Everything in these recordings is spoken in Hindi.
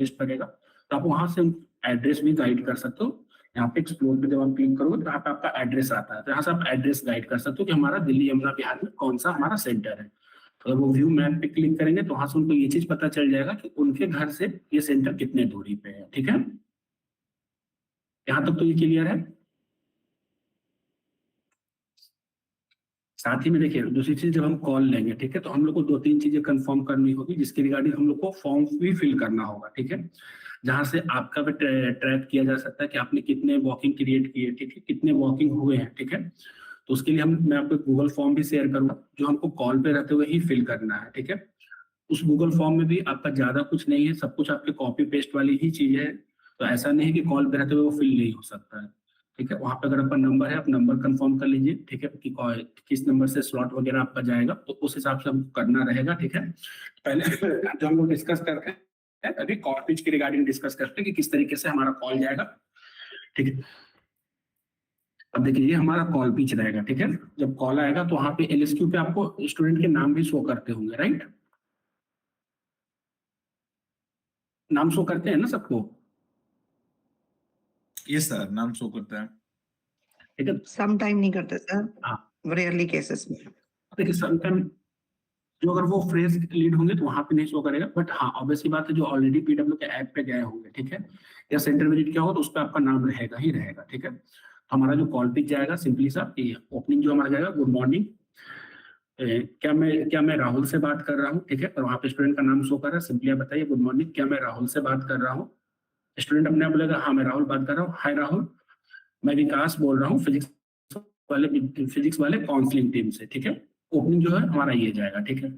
लिस्ट लगेगा, तो आप वहां से एड्रेस भी गाइड कर सकते हो। यहाँ पे एक्सप्लोर पे जब आप क्लिक करोगे तो यहाँ पे आपका एड्रेस आता है, तो यहाँ से आप एड्रेस गाइड कर सकते हो कि हमारा दिल्ली यमुना विहार में कौन सा हमारा सेंटर है। तो अगर वो व्यू मैप पे क्लिक करेंगे तो वहां से उनको ये चीज पता चल जाएगा कि उनके घर से ये सेंटर कितने दूरी पे है। ठीक है, यहाँ तक तो ये क्लियर है। साथ ही में देखिए दूसरी चीज, जब हम कॉल लेंगे, ठीक है, तो हम लोग को 2-3 चीजें कंफर्म करनी होगी, जिसके रिगार्डिंग हम लोग को फॉर्म भी फिल करना होगा। ठीक है, जहां से आपका भी ट्रैक किया जा सकता है कि आपने कितने वॉकिंग क्रिएट किए, ठीक है, कितने वॉकिंग हुए हैं। ठीक है, तो उसके लिए मैं आपको गूगल फॉर्म भी शेयर करूंगा, जो हमको कॉल पे रहते हुए ही फिल करना है। ठीक है, उस गूगल फॉर्म में भी आपका ज्यादा कुछ नहीं है, सब कुछ आपके कॉपी पेस्ट वाली ही चीज है। तो ऐसा नहीं है कि कॉल पे रहते हुए वो फिल नहीं हो सकता है। ठीक है, वहां पे अगर आपका नंबर है, आप नंबर कंफर्म कर लीजिए। ठीक है, कि किस नंबर से स्लॉट वगैरह आपका जाएगा, तो उस हिसाब से हमको करना रहेगा। ठीक है, पहले जो हम लोग डिस्कस कर रहे हैं अभी कॉल पिच की रिगार्डिंग डिस्कस करते हैं कि किस तरीके से हमारा कॉल जाएगा। ठीक है, अब देखिए ये हमारा कॉल पिच रहेगा। ठीक है, जब कॉल आएगा तो वहां पे एलएसक्यू पे आपको स्टूडेंट के नाम भी शो करते होंगे, राइट? नाम शो करते हैं ना सबको? यस सर, नाम शो करता है। ठीक है, सम टाइम नहीं करते सर, हाँ रेयरली केसेस में। देखिए समटाइम जो अगर वो फ्रेज लीड होंगे तो वहां पे नहीं शो करेगा, बट हाँ ऑब्वियसली बात है, जो ऑलरेडी पीडब्ल्यू के ऐप पे गए होंगे, ठीक है, या सेंटर विजिट किया होगा, तो उस पर आपका नाम रहेगा ही रहेगा। ठीक है, तो हमारा जो कॉल पिक जाएगा सिंपली सा ओपनिंग जो हमारा जाएगा, गुड मॉर्निंग, क्या मैं राहुल से बात कर रहा हूँ। ठीक है, और वहाँ पे स्टूडेंट का नाम शो कर रहा है, सिंपली आप बताइए गुड मॉर्निंग, क्या मैं राहुल से बात कर रहा हूँ। स्टूडेंट अपने आप बोलेगा हाँ मैं राहुल बात कर रहा हूँ। हाय राहुल, मैं विकास बोल रहा हूँ फिजिक्स वाले काउंसलिंग टीम से। ठीक है, ओपनिंग जो है हमारा ये जाएगा। ठीक है,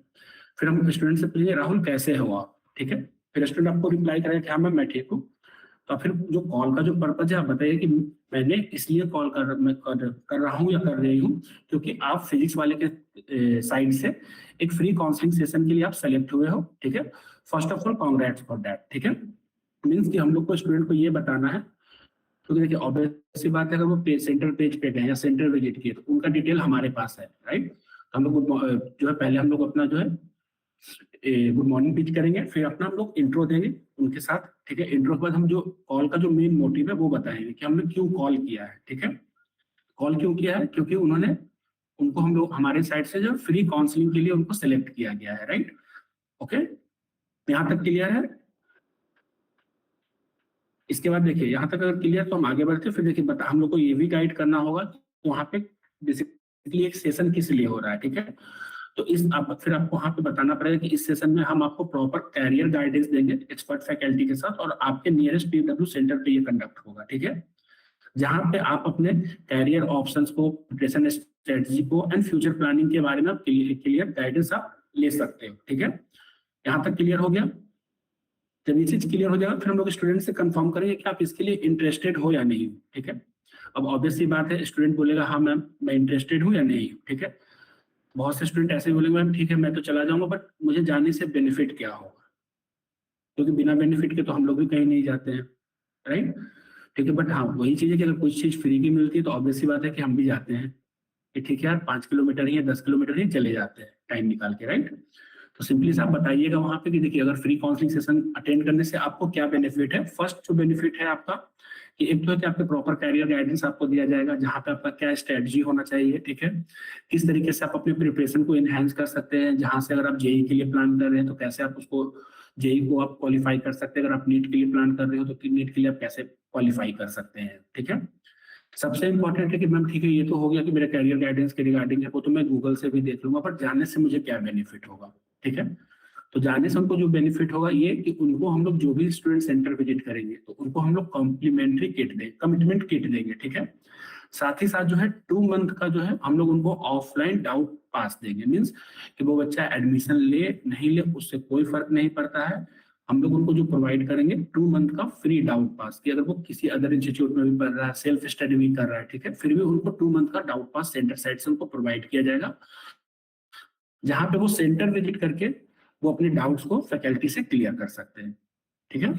फिर हम स्टूडेंट से पूछेंगे राहुल कैसे हो आप। ठीक है, फिर स्टूडेंट आपको रिप्लाई करेगा कि हाँ मैम मैं ठीक हूँ। तो फिर जो कॉल का जो पर्पज है आप बताइए कि मैंने इसलिए कॉल कर रहा हूँ या कर रही हूँ क्योंकि आप फिजिक्स वाले के साइड से एक फ्री काउंसलिंग सेशन के लिए आप सेलेक्ट हुए हो। ठीक है, first of all congrats for that. ठीक है, मीन्स कि हम लोग को स्टूडेंट को ये बताना है, क्योंकि देखिए ऑब्वियस सी बात है, अगर वो सेंटर पेज पे गए या सेंटर विजिट किए तो उनका डिटेल हमारे पास है, राइट? तो हम लोग जो है पहले हम लोग अपना जो है गुड मॉर्निंग पिच करेंगे, फिर अपना हम लोग इंट्रो देंगे उनके साथ। ठीक है, इंट्रो के बाद हम जो कॉल का जो मेन मोटिव है वो बताएंगे कि हमने क्यों कॉल किया है। ठीक है, कॉल क्यों किया है, क्योंकि उन्होंने उनको हम लोग हमारे साइड से जो फ्री काउंसलिंग के लिए उनको सेलेक्ट किया गया है, राइट? ओके, यहाँ तक क्लियर है? इसके बाद देखिए यहाँ तक अगर क्लियर तो हम आगे बढ़ते हैं। फिर देखिए हम लोग को ये भी गाइड करना होगा कि वहाँ पे बेसिकली एक सेशन किस लिए हो रहा है। ठीक है, तो फिर आपको वहाँ पे बताना पड़ेगा कि इस सेशन में हम आपको प्रॉपर कैरियर गाइडेंस देंगे एक्सपर्ट फैकल्टी के साथ, और आपके नियरेस्ट पीडब्ल्यू सेंटर पे ये कंडक्ट होगा। ठीक है, जहाँ पे आप अपने कैरियर ऑप्शंस को, प्रिपरेशन स्ट्रेटजी को एंड फ्यूचर प्लानिंग के बारे में क्लियर गाइडेंस आप ले सकते हो। ठीक है, यहाँ तक क्लियर हो गया? जब ये चीज क्लियर हो जाएगा फिर हम लोग स्टूडेंट से कंफर्म करेंगे कि आप इसके लिए इंटरेस्टेड हो या नहीं। ठीक है, अब ऑब्वियसली बात है, स्टूडेंट बोलेगा हाँ मैम मैं इंटरेस्टेड हूँ या नहीं हूँ। ठीक है, बहुत से स्टूडेंट ऐसे बोलेंगे मैम ठीक है मैं तो चला जाऊंगा, बट मुझे जाने से बेनिफिट क्या होगा, क्योंकि बिना बेनिफिट के तो हम लोग भी कहीं नहीं जाते हैं, राइट? ठीक है, बट हाँ वही चीज है कि अगर कुछ चीज फ्री की मिलती है तो ऑब्वियसली बात है कि हम भी जाते हैं कि ठीक है यार 5 किलोमीटर ही है, 10 किलोमीटर ही चले जाते हैं टाइम निकाल के, राइट? तो सिंपली साहब बताइएगा वहां पे कि देखिए अगर फ्री काउंसलिंग सेशन अटेंड करने से आपको क्या बेनिफिट है। फर्स्ट जो बेनिफिट है आपका कि एक तो है कि आपके प्रॉपर कैरियर गाइडेंस आपको दिया जाएगा, जहां पे आपका क्या स्ट्रेटजी होना चाहिए। ठीक है, किस तरीके से आप अपने प्रिपरेशन को एनहांस कर सकते हैं, जहां से अगर आप जेई के लिए प्लान कर रहे हैं तो कैसे आप उसको जेई को आप क्वालिफाई कर सकते हैं, अगर आप नीट के लिए प्लान कर रहे हो तो नीट के लिए आप कैसे क्वालिफाई कर सकते हैं। ठीक है, सबसे इंपॉर्टेंट है कि मैम ठीक है ये तो हो गया कि मेरा कैरियर गाइडेंस के रिगार्डिंग है, वो तो मैं गूगल से भी देख लूंगा, बट जानने से मुझे क्या बेनिफिट होगा। ठीक है, तो जाने से उनको जो बेनिफिट होगा ये कि उनको हम लोग जो भी स्टूडेंट सेंटर विजिट करेंगे तो उनको हम लोग कॉम्प्लीमेंट्री किट देंगे, कमिटमेंट किट देंगे। ठीक है, साथ ही साथ जो है 2 मंथ का जो है हम लोग उनको ऑफलाइन डाउट पास देंगे। मीन्स कि वो बच्चा एडमिशन ले नहीं ले उससे कोई फर्क नहीं पड़ता है, हम लोग उनको जो प्रोवाइड करेंगे 2 मंथ का फ्री डाउट पास, कि अगर वो किसी अदर इंस्टीट्यूट में भी पढ़ रहा है, सेल्फ स्टडी भी कर रहा है, ठीक है, फिर भी उनको 2 मंथ का डाउट पास सेंटर साइड से उनको प्रोवाइड किया जाएगा, जहां पे वो सेंटर विजिट करके वो अपने डाउट्स को फैकल्टी से क्लियर कर सकते हैं। ठीक है,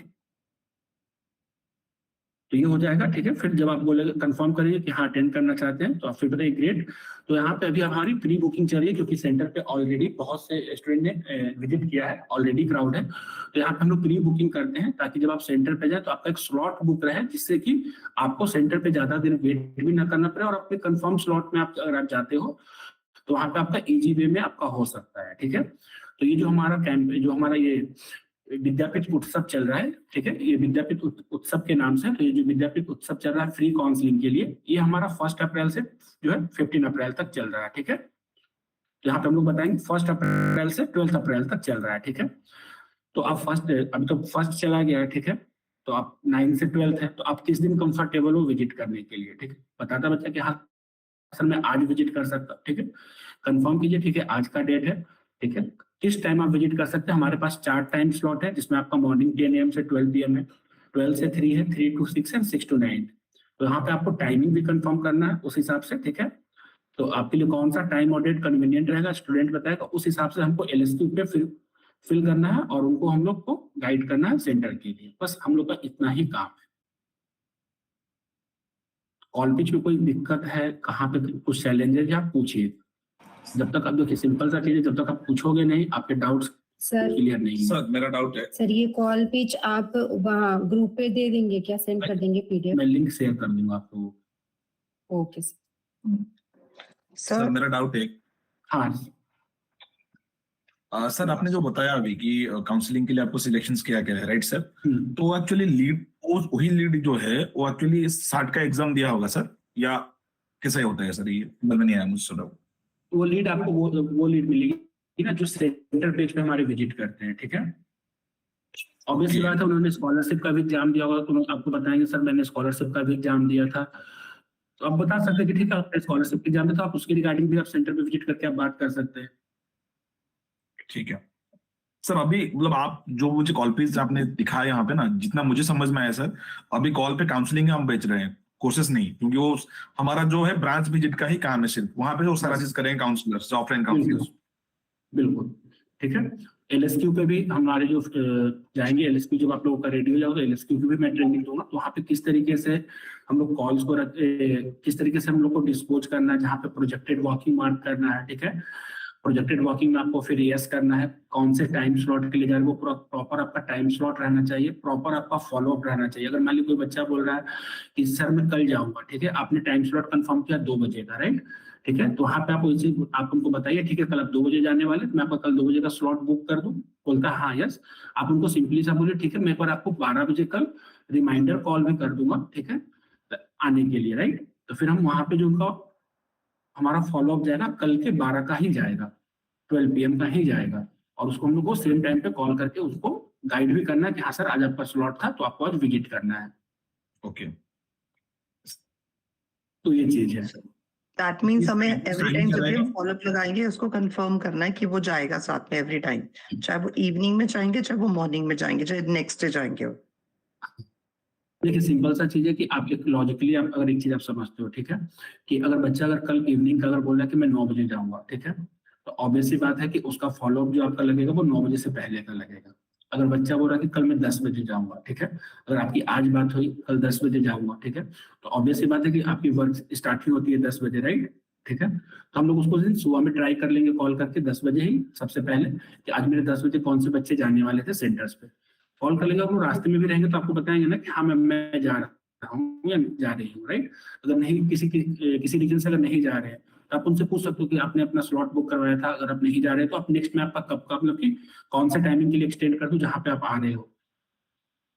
तो ये हो जाएगा, ठीक है। फिर जब आप बोलेंगे कंफर्म करेंगे कि हाँ अटेंड करना चाहते हैं, तो आप फिर बताइए ग्रेट। तो यहाँ पे अभी हमारी प्री बुकिंग चल रही है, क्योंकि सेंटर पे ऑलरेडी बहुत से स्टूडेंट ने विजिट किया है, ऑलरेडी क्राउड है। तो यहाँ पे हम लोग प्री बुकिंग करते हैं, ताकि जब आप सेंटर पे जाए तो आपका एक स्लॉट बुक रहे, जिससे कि आपको सेंटर पे ज्यादा देर वेट भी ना करना पड़े, और अपने कंफर्म स्लॉट में आप अगर आप जाते हो तो वहाँ पे आपका इजी वे में आपका हो सकता है, ठीक है। तो ये जो हमारा कैंप, जो हमारा ये विद्यापीठ उत्सव चल रहा है, ठीक है, ये विद्यापीठ उत्सव के नाम से, तो ये जो विद्यापीठ उत्सव चल रहा है फ्री काउंसलिंग के लिए, ये हमारा 1 अप्रैल से जो है 15 अप्रैल तक चल रहा है, ठीक है। तो यहाँ पे हम लोग बताएंगे 1 अप्रैल से 12 अप्रैल तक चल रहा है, ठीक है। तो आप अभी तो फर्स्ट चला गया है, ठीक है। तो आप 9 से 12 है, तो आप किस दिन कंफर्टेबल हो विजिट करने के लिए, ठीक है। बताता बच्चा कि हाँ सर मैं आज विजिट कर सकता हूँ, ठीक है। कंफर्म कीजिए, ठीक है, आज का डेट है, ठीक है। किस टाइम आप विजिट कर सकते हैं, हमारे पास 4 टाइम स्लॉट है, जिसमें आपका मॉर्निंग 10 AM से 12 PM है, 12 से 3 है, 3 to 6 है, 6 to 9। तो यहाँ पे आपको टाइमिंग भी कंफर्म करना है उस हिसाब से, ठीक है। तो आपके लिए कौन सा टाइम और डेट कन्वीनियंट रहेगा, स्टूडेंट बताएगा, उस हिसाब से हमको LSQ पे फिल करना है, और उनको हम लोग को गाइड करना है सेंटर के लिए। बस हम लोग का इतना ही काम है। कॉल पिच में कोई दिक्कत है, कहाँ पे कुछ चैलेंजेस है, आप पूछिए। जब तक आप देखिए सिंपल सा चीज है, जब तक आप पूछोगे नहीं, आपके डाउट्स सर क्लियर नहीं है। सर मेरा डाउट है, सर ये कॉल पिच आप वहाँ ग्रुप पे दे देंगे क्या, सेंड कर देंगे PDF? मैं लिंक शेयर कर दूंगा आपको। Okay sir. सर सर मेरा डाउट है, हाँ सर आपने जो बताया अभी कि काउंसलिंग के लिए आपको सिलेक्शंस किया गया है, राइट सर? तो एक्चुअली लीड, वही लीड जो है वो एक्चुअली 60 का एग्जाम दिया होगा सर, या कैसा होता है सर? ये समझ में नहीं आया मुझे थोड़ा। वो लीड आपको वो लीड मिलेगी ना जो सेंटर पेज पे हमारे विजिट करते हैं, ठीक है। ऑब्वियसली बात है, उन्होंने स्कॉलरशिप का भी एग्जाम दिया होगा, तो आपको बताएंगे सर मैंने स्कॉलरशिप का भी एग्जाम दिया था, तो आप बता सकते हैं कि ठीक है आपने स्कॉलरशिप के एग्जाम दिया, तो आप उसके रिगार्डिंग भी आप सेंटर पे विजिट करके आप बात कर सकते हैं। ठीक है सर। अभी मतलब आप जो मुझे कॉल पे आपने दिखाया यहाँ पे ना, जितना मुझे समझ में आया सर, अभी कॉल पे काउंसलिंग हम बेच रहे हैं, कोर्सेस नहीं, क्योंकि वो हमारा जो है ब्रांच विजिट का ही काम है, सिर्फ वहां पे वो सारा चीज करेंगे काउंसलर्स, ऑफलाइन काउंसलर्स। बिल्कुल, ठीक है। LSQ पे भी हमारे जो जाएंगे, LSQ जब आप लोगों का रेडी हो जाओ तो LSQ की भी मैं ट्रेनिंग दूंगा, तो वहाँ पे किस तरीके से हम लोग कॉल्स को किस तरीके से हम लोग को डिस्पोज करना है, जहाँ पे प्रोजेक्टेड वॉकिंग मार्क करना है, ठीक है। प्रोजेक्टेड वॉकिंग में आपको फिर यस करना है, कौन से टाइम स्लॉट के लिए जा रहे हैं, वो प्रॉपर आपका टाइम स्लॉट रहना चाहिए, प्रॉपर आपका फॉलोअप रहना चाहिए। अगर मान लीजिए कोई बच्चा बोल रहा है कि सर मैं कल जाऊंगा, ठीक है, आपने टाइम स्लॉट कंफर्म किया 2 बजे का, राइट, ठीक है, तो वहाँ पे आप उनको बताइए ठीक है कल आप 2 बजे जाने वाले, तो मैं आपको कल 2 बजे का स्लॉट बुक कर दूं। बोलता है हाँ यस, आप उनको सिंपली सा बोलिए ठीक है मैं एक बार आपको 12 बजे कल रिमाइंडर कॉल भी कर दूंगा, ठीक है, आने के लिए, राइट। तो फिर हम वहाँ पे जो उनका हमारा फॉलोअप जाएगा कल के 12 का ही जाएगा, 12 PM का ही जाएगा, और उसको हम लोग को सेम टाइम पे कॉल करके उसको गाइड भी करना है कि हाँ सर आज आपका स्लॉट था तो आपको आज विजिट करना है। ओके, तो ये चीज है। दैट मीन्स हमें Sign एवरी टाइम जब भी कराएगा? हम फॉलोअप लगाएंगे उसको कंफर्म करना है कि वो जाएगा साथ में एवरी टाइम, चाहे वो इवनिंग में जाएंगे, चाहे वो मॉर्निंग में जाएंगे, चाहे नेक्स्ट डे जाएंगे। देखिए सिंपल सा चीज है कि आप एक लॉजिकली आप अगर एक चीज आप समझते हो, ठीक है, कि अगर बच्चा अगर कल इवनिंग का अगर बोल रहा है कि मैं 9 बजे जाऊंगा, ठीक है, तो ऑब्वियसली बात है कि उसका फॉलोअप जो आपका लगेगा वो 9 बजे से पहले का लगेगा। अगर बच्चा बोल रहा है कि कल मैं 10 बजे जाऊंगा, ठीक है, अगर आपकी आज बात हुई कल 10 बजे जाऊंगा, ठीक है, तो ऑब्वियसली बात है कि आपकी वर्क स्टार्टिंग होती है 10 बजे, राइट, ठीक है, तो हम लोग उसको दिन सुबह में ट्राई कर लेंगे कॉल करके 10 बजे ही सबसे पहले कि आज मेरे 10 बजे कौन से बच्चे जाने वाले थे सेंटर्स पे, कॉल कर लेंगे। वो रास्ते में भी रहेंगे तो आपको बताएंगे ना कि हाँ मैं जा रहा हूँ या जा रही हूँ, राइट। अगर नहीं किसी रीजन से अगर नहीं जा रहे हैं तो आप उनसे पूछ सकते हो कि आपने अपना स्लॉट बुक करवाया था, अगर आप नहीं जा रहे तो आप नेक्स्ट में आपका कब का मतलब कि कौन से टाइमिंग के लिए एक्सटेंड कर दूं जहाँ पे आप आ रहे हो।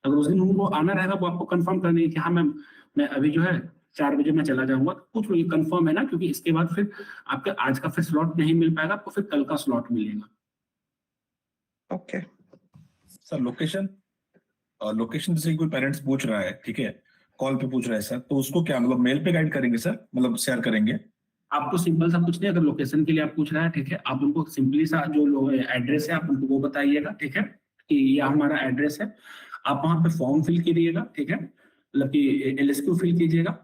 अगर उस दिन उनको आना रहेगा वो आपको कंफर्म करनी है कि हाँ मैं अभी जो है 4 बजे मैं चला जाऊंगा, कुछ ये कंफर्म है ना, क्योंकि इसके बाद फिर आपका आज का फिर स्लॉट नहीं मिल पाएगा, आपको फिर कल का स्लॉट मिलेगा। ओके सर लोकेशन जैसे कोई पेरेंट्स पूछ रहा है, ठीक है, कॉल पे पूछ रहा है सर, तो उसको क्या मतलब मेल पे गाइड करेंगे सर, मतलब शेयर करेंगे? आपको सिंपल सा कुछ नहीं, अगर लोकेशन के लिए आप पूछ रहे हैं, ठीक है, आप उनको सिंपली सा जो एड्रेस है आप उनको वो बताइएगा, ठीक है, कि ये हमारा एड्रेस है, आप वहाँ पे फॉर्म फिल कीजिएगा, ठीक है, मतलब कि LSQ फिल कीजिएगा,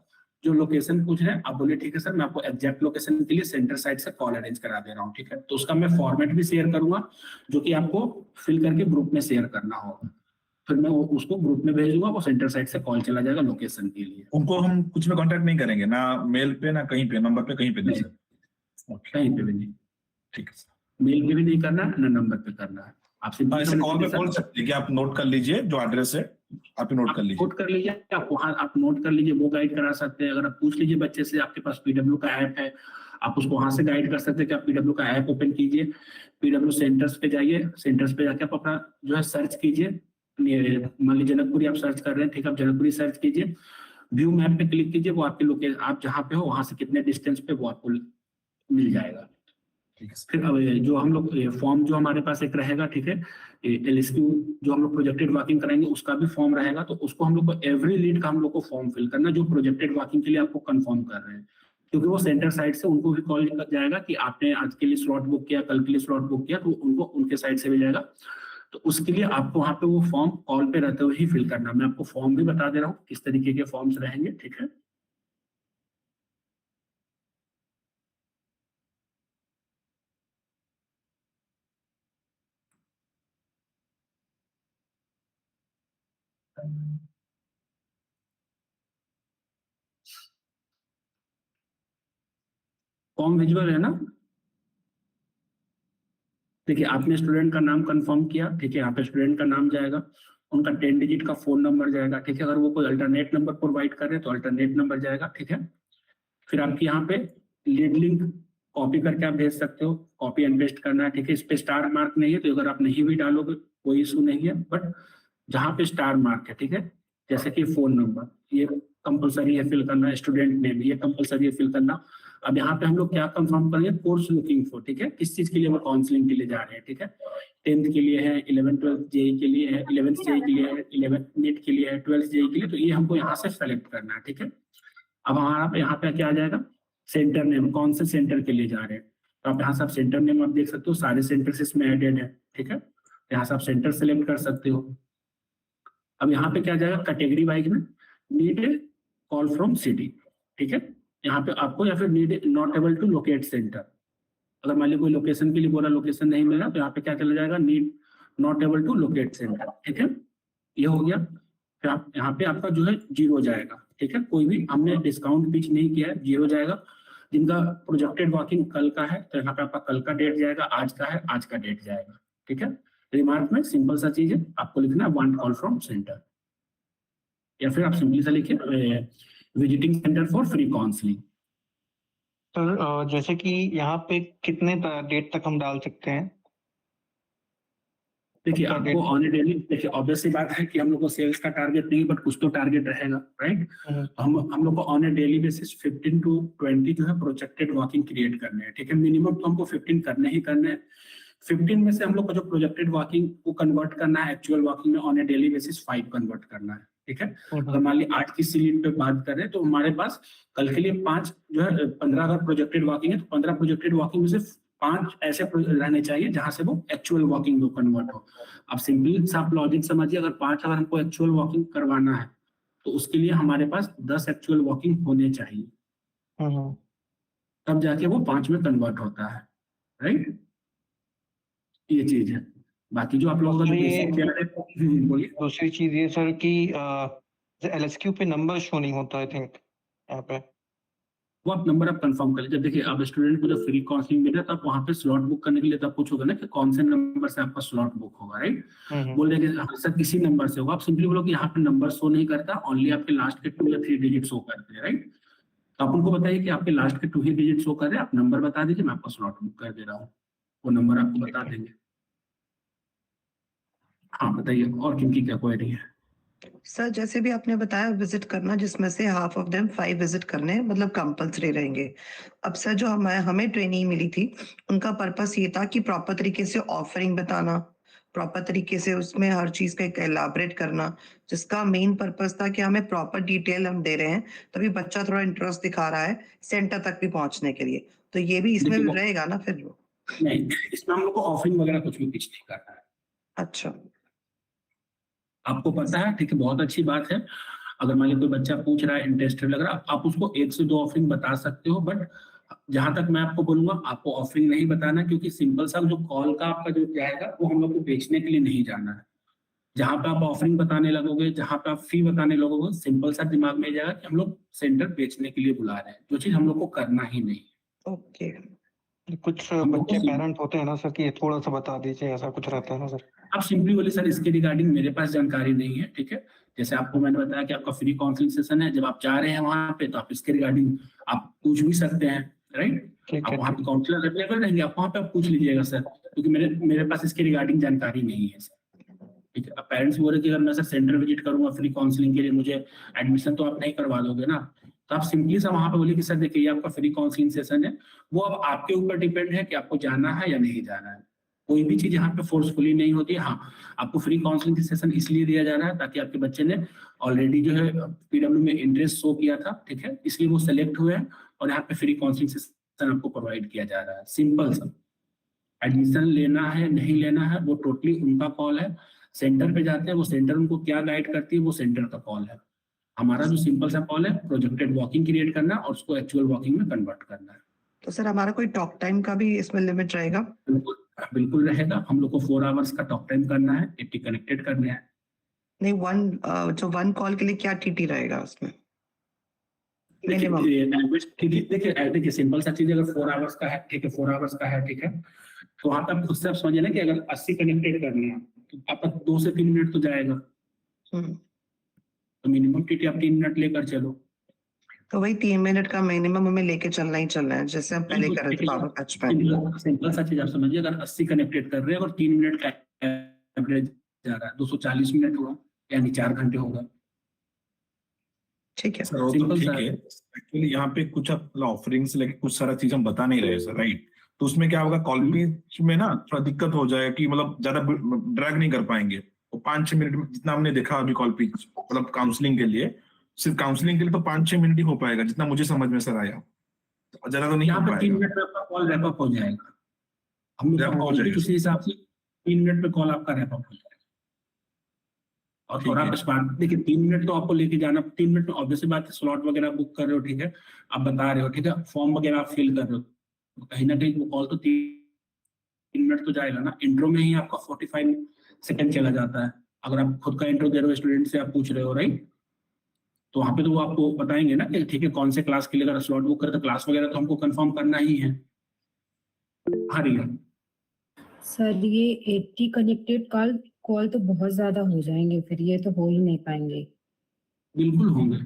जो लोकेशन पूछ रहे हैं आप बोलिए ठीक है सर मैं आपको एग्जैक्ट लोकेशन के लिए सेंटर साइड से कॉल अरेंज करा दे रहा हूँ, ठीक है, तो उसका मैं फॉर्मेट भी शेयर करूंगा जो कि आपको फिल करके ग्रुप में शेयर करना होगा। फिर मैं उसको ग्रुप में भेज दूंगा, वो सेंटर साइड से कॉल चला जाएगा लोकेशन के लिए। उनको हम कुछ में कांटेक्ट नहीं करेंगे, ना मेल पे ना कहीं पे, नंबर पे कहीं पे नहीं सर? कहीं पे भी नहीं, ठीक है सर। मेल पे भी नहीं करना है ना नंबर पे करना है। आप सिंपल ऐसे कॉल पे बोल सकते हैं कि आप नोट कर लीजिए जो एड्रेस है, आप नोट कर लीजिए। नोट कर लीजिए, आप वहाँ आप नोट कर लीजिए, वो गाइड करा सकते हैं। अगर आप पूछ लीजिए बच्चे से, आपके पास पीडब्ल्यू का ऐप है, आप उसको वहां से गाइड कर सकते हैं कि आप पीडब्ल्यू का ऐप ओपन कीजिए, पीडब्ल्यू सेंटर्स पे जाइए, सेंटर्स पे जाके आप अपना जो है सर्च कीजिए। मान लीजिए जनकपुरी आप सर्च कर रहे हैं, ठीक है, आप जनकपुरी सर्च कीजिए, व्यू मैप पे क्लिक कीजिए, वो आपके लोकेशन, आप जहाँ पे हो वहां से कितने डिस्टेंस पे, वो आपको मिल जाएगा। फिर अब जो हम लोग फॉर्म जो हमारे पास एक रहेगा, ठीक है, एलएसक्यू जो हम लोग प्रोजेक्टेड वॉकिंग कराएंगे उसका भी फॉर्म रहेगा, तो उसको हम लोग को एवरी लीड का हम लोग को फॉर्म फिल करना, जो प्रोजेक्टेड वॉकिंग के लिए आपको कंफर्म कर रहे हैं, क्योंकि वो सेंटर साइड से उनको भी कॉल जाएगा कि आपने आज के लिए स्लॉट बुक किया, कल के लिए स्लॉट बुक किया, तो उनको उनके साइड से भी जाएगा। तो उसके लिए आपको वहाँ पे वो फॉर्म कॉल पे रहते हुए ही फिल करना। मैं आपको फॉर्म भी बता दे रहा हूँ किस तरीके के फॉर्म्स रहेंगे, ठीक है। फॉर्म विजुअल है ना? देखिए, आपने स्टूडेंट का नाम कंफर्म किया, ठीक है, यहाँ पे स्टूडेंट का नाम जाएगा, उनका 10 डिजिट का फोन नंबर जाएगा, ठीक है, अगर वो कोई अल्टरनेट नंबर प्रोवाइड कर रहे हैं तो अल्टरनेट नंबर जाएगा, ठीक है। फिर आपके यहाँ पे लीड लिंक कॉपी करके आप भेज सकते हो, कॉपी एंड पेस्ट करना है, ठीक है। इस पे स्टार मार्क नहीं है, तो अगर आप नहीं भी डालोगे कोई इशू नहीं है, बट जहाँ पे स्टार मार्क है, ठीक है, जैसे कि फोन नंबर, ये कंपलसरी है फिल करना, स्टूडेंट नेम ये कंपलसरी है फिल करना। अब यहाँ पे हम लोग क्या कंफर्म करेंगे, कोर्स लुकिंग फॉर, ठीक है, किस चीज के लिए वो काउंसलिंग के लिए जा रहे हैं, ठीक है। 10th के लिए है, 11th 12th जेई के लिए है, 11th जेई के लिए है, 11th नीट के लिए है, 12th जेई के लिए, तो ये हमको यहाँ से सेलेक्ट करना है, ठीक है। अब हमारा यहाँ पे क्या आ जाएगा, सेंटर नेम, कौन से सेंटर के लिए जा रहे हैं, तो आप यहाँ से आप सेंटर नेम आप देख सकते हो, सारे सेंटर्स इसमें एडेड है, ठीक है। यहाँ से आप सेंटर सेलेक्ट कर सकते हो। अब यहाँ पे क्या जाएगा, कैटेगरी वाइज में नीड कॉल फ्रॉम सिटी, ठीक है, यहाँ पे आपको, या फिर need not able to locate centre, अगर मान ली कोई लोकेशन के लिए बोला, लोकेशन नहीं मिला, तो यहाँ पे क्या चला जाएगा, need not able to locate centre, ठीक है, ये हो गया। फिर आप यहाँ पे आपका जो है 0 जाएगा, ठीक है, कोई भी हमने डिस्काउंट पिच नहीं किया है, 0 जाएगा। जिनका प्रोजेक्टेड वॉकिंग कल का है, तो यहाँ पे आपका कल का डेट जाएगा, आज का है आज का डेट जाएगा, ठीक है। रिमार्क में सिंपल सा चीज है, आपको लिखना है वांट कॉल फ्रॉम सेंटर, या फिर आप सिंपली सा लिखिए visiting centre for free counselling. Sir जैसे कि यहाँ पे कितने डेट तक हम डाल सकते हैं? देखिए, आपको ऑन ए डेली, देखिए ऑब्वियसली बात है कि हम लोग को सेल्स का टारगेट नहीं, बट कुछ तो टारगेट रहेगा, राइट। हम लोग को on A daily basis 15 to 20 जो है प्रोजेक्टेड वॉकिंग क्रिएट करने हैं, ठीक है। मिनिमम तो हमको 15 करने ही करने हैं। 15 में से हम लोग को जो प्रोजेक्टेड वॉकिंग को कन्वर्ट करना है एक्चुअल वॉकिंग में on A daily basis 5 convert करना है, ठीक है। अगर मान ली 8 की सीट पे बात कर रहे हैं, तो हमारे पास कल के लिए 5 जो है 15 अगर प्रोजेक्टेड वॉकिंग है, तो 15 प्रोजेक्टेड वॉकिंग में से 5 ऐसे रहने चाहिए जहां से वो एक्चुअल वॉकिंग में कन्वर्ट हो। अब सिंपली सा आप लॉजिक समझिए, अगर 5 अगर हमको एक्चुअल वॉकिंग करवाना है, तो उसके लिए हमारे पास 10 एक्चुअल वॉकिंग होने चाहिए, तब जाके वो 5 में कन्वर्ट होता है, राइट। ये चीज है। बाकी जो आप लोगों का बोलिए। दूसरी चीज ये सर कि एलएसक्यू पे नंबर शो नहीं होता, आई थिंक यहाँ पे वो आप नंबर आप कंफर्म कर लीजिए। देखिए, अब स्टूडेंट को जब फ्री काउंसलिंग मिले, तो आप वहाँ पे स्लॉट बुक करने के लिए तब पूछोगे ना कि कौन से नंबर से आपका स्लॉट बुक होगा, राइट। बोल देंगे हमेशा किसी नंबर से होगा, आप सिंपली बोलो कि यहाँ पे नंबर शो नहीं करता, ओनली आपके लास्ट के 2 या 3 डिजिट शो करते हैं, राइट। तो आप उनको बताइए कि आपके लास्ट के 2 ही डिजिट शो कर रहे हैं, आप नंबर बता दीजिए, मैं आपको स्लॉट बुक कर दे रहा हूँ, वो नंबर आपको बता देंगे। हाँ बताइए, और किनकी क्या क्वेरी है? सर जैसे भी आपने बताया विजिट करना, जिसमें से हाफ ऑफ देम 5 विजिट करने मतलब कंपल्सरी रहेंगे। अब सर जो हमें ट्रेनिंग मिली थी, उनका पर्पस ये था कि प्रॉपर तरीके से ऑफरिंग बताना, प्रॉपर तरीके से उसमें हर चीज का एक एलाबरेट करना, जिसका मेन पर्पस था कि हमें प्रॉपर डिटेल हम दे रहे हैं, तभी बच्चा थोड़ा इंटरेस्ट दिखा रहा है सेंटर तक भी पहुंचने के लिए। तो ये भी इसमें भी रहेगा ना फिर? नहीं, इसमें हम लोग को ऑफरिंग वगैरह कुछ भी पिच नहीं करना है। अच्छा, आपको पता है, ठीक है, बहुत अच्छी बात है। अगर मान लीजिए कोई बच्चा पूछ रहा है, इंटरेस्टेड लग रहा है, आप उसको 1 से 2 ऑफरिंग बता सकते हो, बट जहां तक मैं आपको बोलूंगा, आपको ऑफरिंग नहीं बताना, क्योंकि सिंपल सा जो कॉल का आपका जो जाएगा, वो हम लोग को बेचने के लिए नहीं जाना है। जहां पे आप ऑफरिंग बताने लगोगे, जहां पे आप फी बताने लगोगे, सिंपल सा दिमाग में जाएगा कि हम लोग सेंटर बेचने के लिए बुला रहे हैं, जो चीज हम लोग को करना ही नहीं। ओके। कुछ हम लोग को बच्चे सिम- पेरेंट होते हैं ना सर कि थोड़ा सा बता दीजिए, ऐसा कुछ रहता है ना सर? आप सिंपली बोले सर इसके रिगार्डिंग मेरे पास जानकारी नहीं है, ठीक है। जैसे आपको मैंने बताया कि आपका फ्री काउंसलिंग सेशन है, जब आप जा रहे हैं वहां पे तो आप इसके रिगार्डिंग आप पूछ भी सकते हैं, राइट। ठीक आप है, वहाँ ठीक पे काउंसलर अवेलेबल रहेंगे, आप वहाँ पे आप पूछ लीजिएगा सर, क्योंकि मेरे मेरे पास इसके रिगार्डिंग जानकारी नहीं है सर, ठीक है। अब पेरेंट्स बोल रहे कि अगर मैं सर सेंटर विजिट करूंगा फ्री काउंसलिंग के लिए, मुझे एडमिशन तो आप नहीं करवा दोगे ना। तो आप सिंपली सा वहां पे बोलिए कि सर देखिए ये आपका फ्री काउंसलिंग सेशन है, वो अब आपके ऊपर डिपेंड है कि आपको जाना है या नहीं जाना है। कोई भी चीज यहाँ पे फोर्सफुली नहीं होती है। हाँ, आपको फ्री काउंसलिंग सेशन इसलिए दिया जा रहा है ताकि आपके बच्चे ने ऑलरेडी जो है पीडब्ल्यू में इंटरेस्ट शो किया था, ठीक है, इसलिए वो सेलेक्ट हुए हैं और यहाँ पे फ्री काउंसलिंग सेशन आपको प्रोवाइड किया जा रहा है। सिंपल सा, एडमिशन लेना है नहीं लेना है वो टोटली उनका कॉल है। सेंटर पे जाते हैं, वो सेंटर उनको क्या गाइड करती है वो सेंटर का कॉल है। हमारा जो सिंपल सा कॉल है प्रोजेक्टेड वॉकिंग क्रिएट करना और उसको एक्चुअल वॉकिंग में कन्वर्ट करना है। तो सर हमारा कोई टॉक टाइम का भी इसमें लिमिट रहेगा? बिल्कुल बिल्कुल रहेगा। हम लोग को 4 आवर्स का टॉक टाइम करना है, 80 कनेक्टेड करने हैं। नहीं, जो वन कॉल के लिए क्या टीटी रहेगा उसमें? देखिए मिनिमम। देखिए सिंपल सा चीज, अगर 4 आवर्स का है, ठीक है, 4 आवर्स का है, ठीक है, तो वहां पे आप खुद से आप समझिए ना कि अगर 80 कनेक्टेड करने हैं तो आपका 2 से 3 मिनट तो जाएगा। हम्म। तो मिनिमम टीटी आप 3 मिनट लेकर चलो। तो वही 3 मिनट का मिनिमम हमें लेके चलना ही चलना है, जैसे हम पहले कर रहे थे पावर पैच पे। सिंपल सा चीज आप समझिए, अगर 80 कनेक्टेड कर रहे हैं और 3 मिनट का एवरेज जा रहा है, 240 मिनट हुआ, यानी 4 घंटे होगा। ठीक है। सर वो तो सिंपल ठीक सा है। एक्चुअली यहाँ पे कुछ आप ऑफरिंग से लेके कुछ सारा चीज हम बता नहीं रहे सर, राइट। तो उसमें क्या होगा, कॉल पिच में ना थोड़ा दिक्कत हो जाएगा कि मतलब ज्यादा ड्रैग नहीं कर पाएंगे। तो 5-6 मिनट में जितना हमने देखा अभी कॉल पिच, मतलब काउंसलिंग के लिए, सिर्फ काउंसलिंग के लिए तो 5-6 मिनट ही हो पाएगा, जितना मुझे समझ में सर आया। तो ज्यादा तो नहीं हो यहाँ पे 3 पाएगा। मिनट में आपका कॉल रैप अप हो जाएगा। हम Wrap up हो लोग जाएगा। उसी हिसाब से 3 मिनट में कॉल आपका रैप अप हो जाएगा। और ठीक आप है। स्मार्ट देखिए, 3 मिनट तो आपको लेके जाना, 3 मिनट में ऑब्वियसली बात है, स्लॉट वगैरह बुक कर रहे हो, ठीक है, आप बता रहे हो, ठीक है, फॉर्म वगैरह आप फिल कर रहे हो, तो कहीं ना कहीं वो कॉल तो 3 मिनट तो जाएगा ना। इंट्रो में ही आपका 45 सेकंड चला जाता है। अगर आप खुद का इंट्रो दे रहे हो, स्टूडेंट से आप पूछ रहे हो, राइट, तो वहां पे तो वो आपको बताएंगे ना कि ठीक है कौन से क्लास के लिए अगर स्लॉट बुक करे तो क्लास वगैरह तो हमको कंफर्म करना ही है। हाँ रिया, सर ये 80 कनेक्टेड कॉल तो बहुत ज्यादा हो जाएंगे, फिर ये तो हो ही नहीं पाएंगे। बिल्कुल होंगे,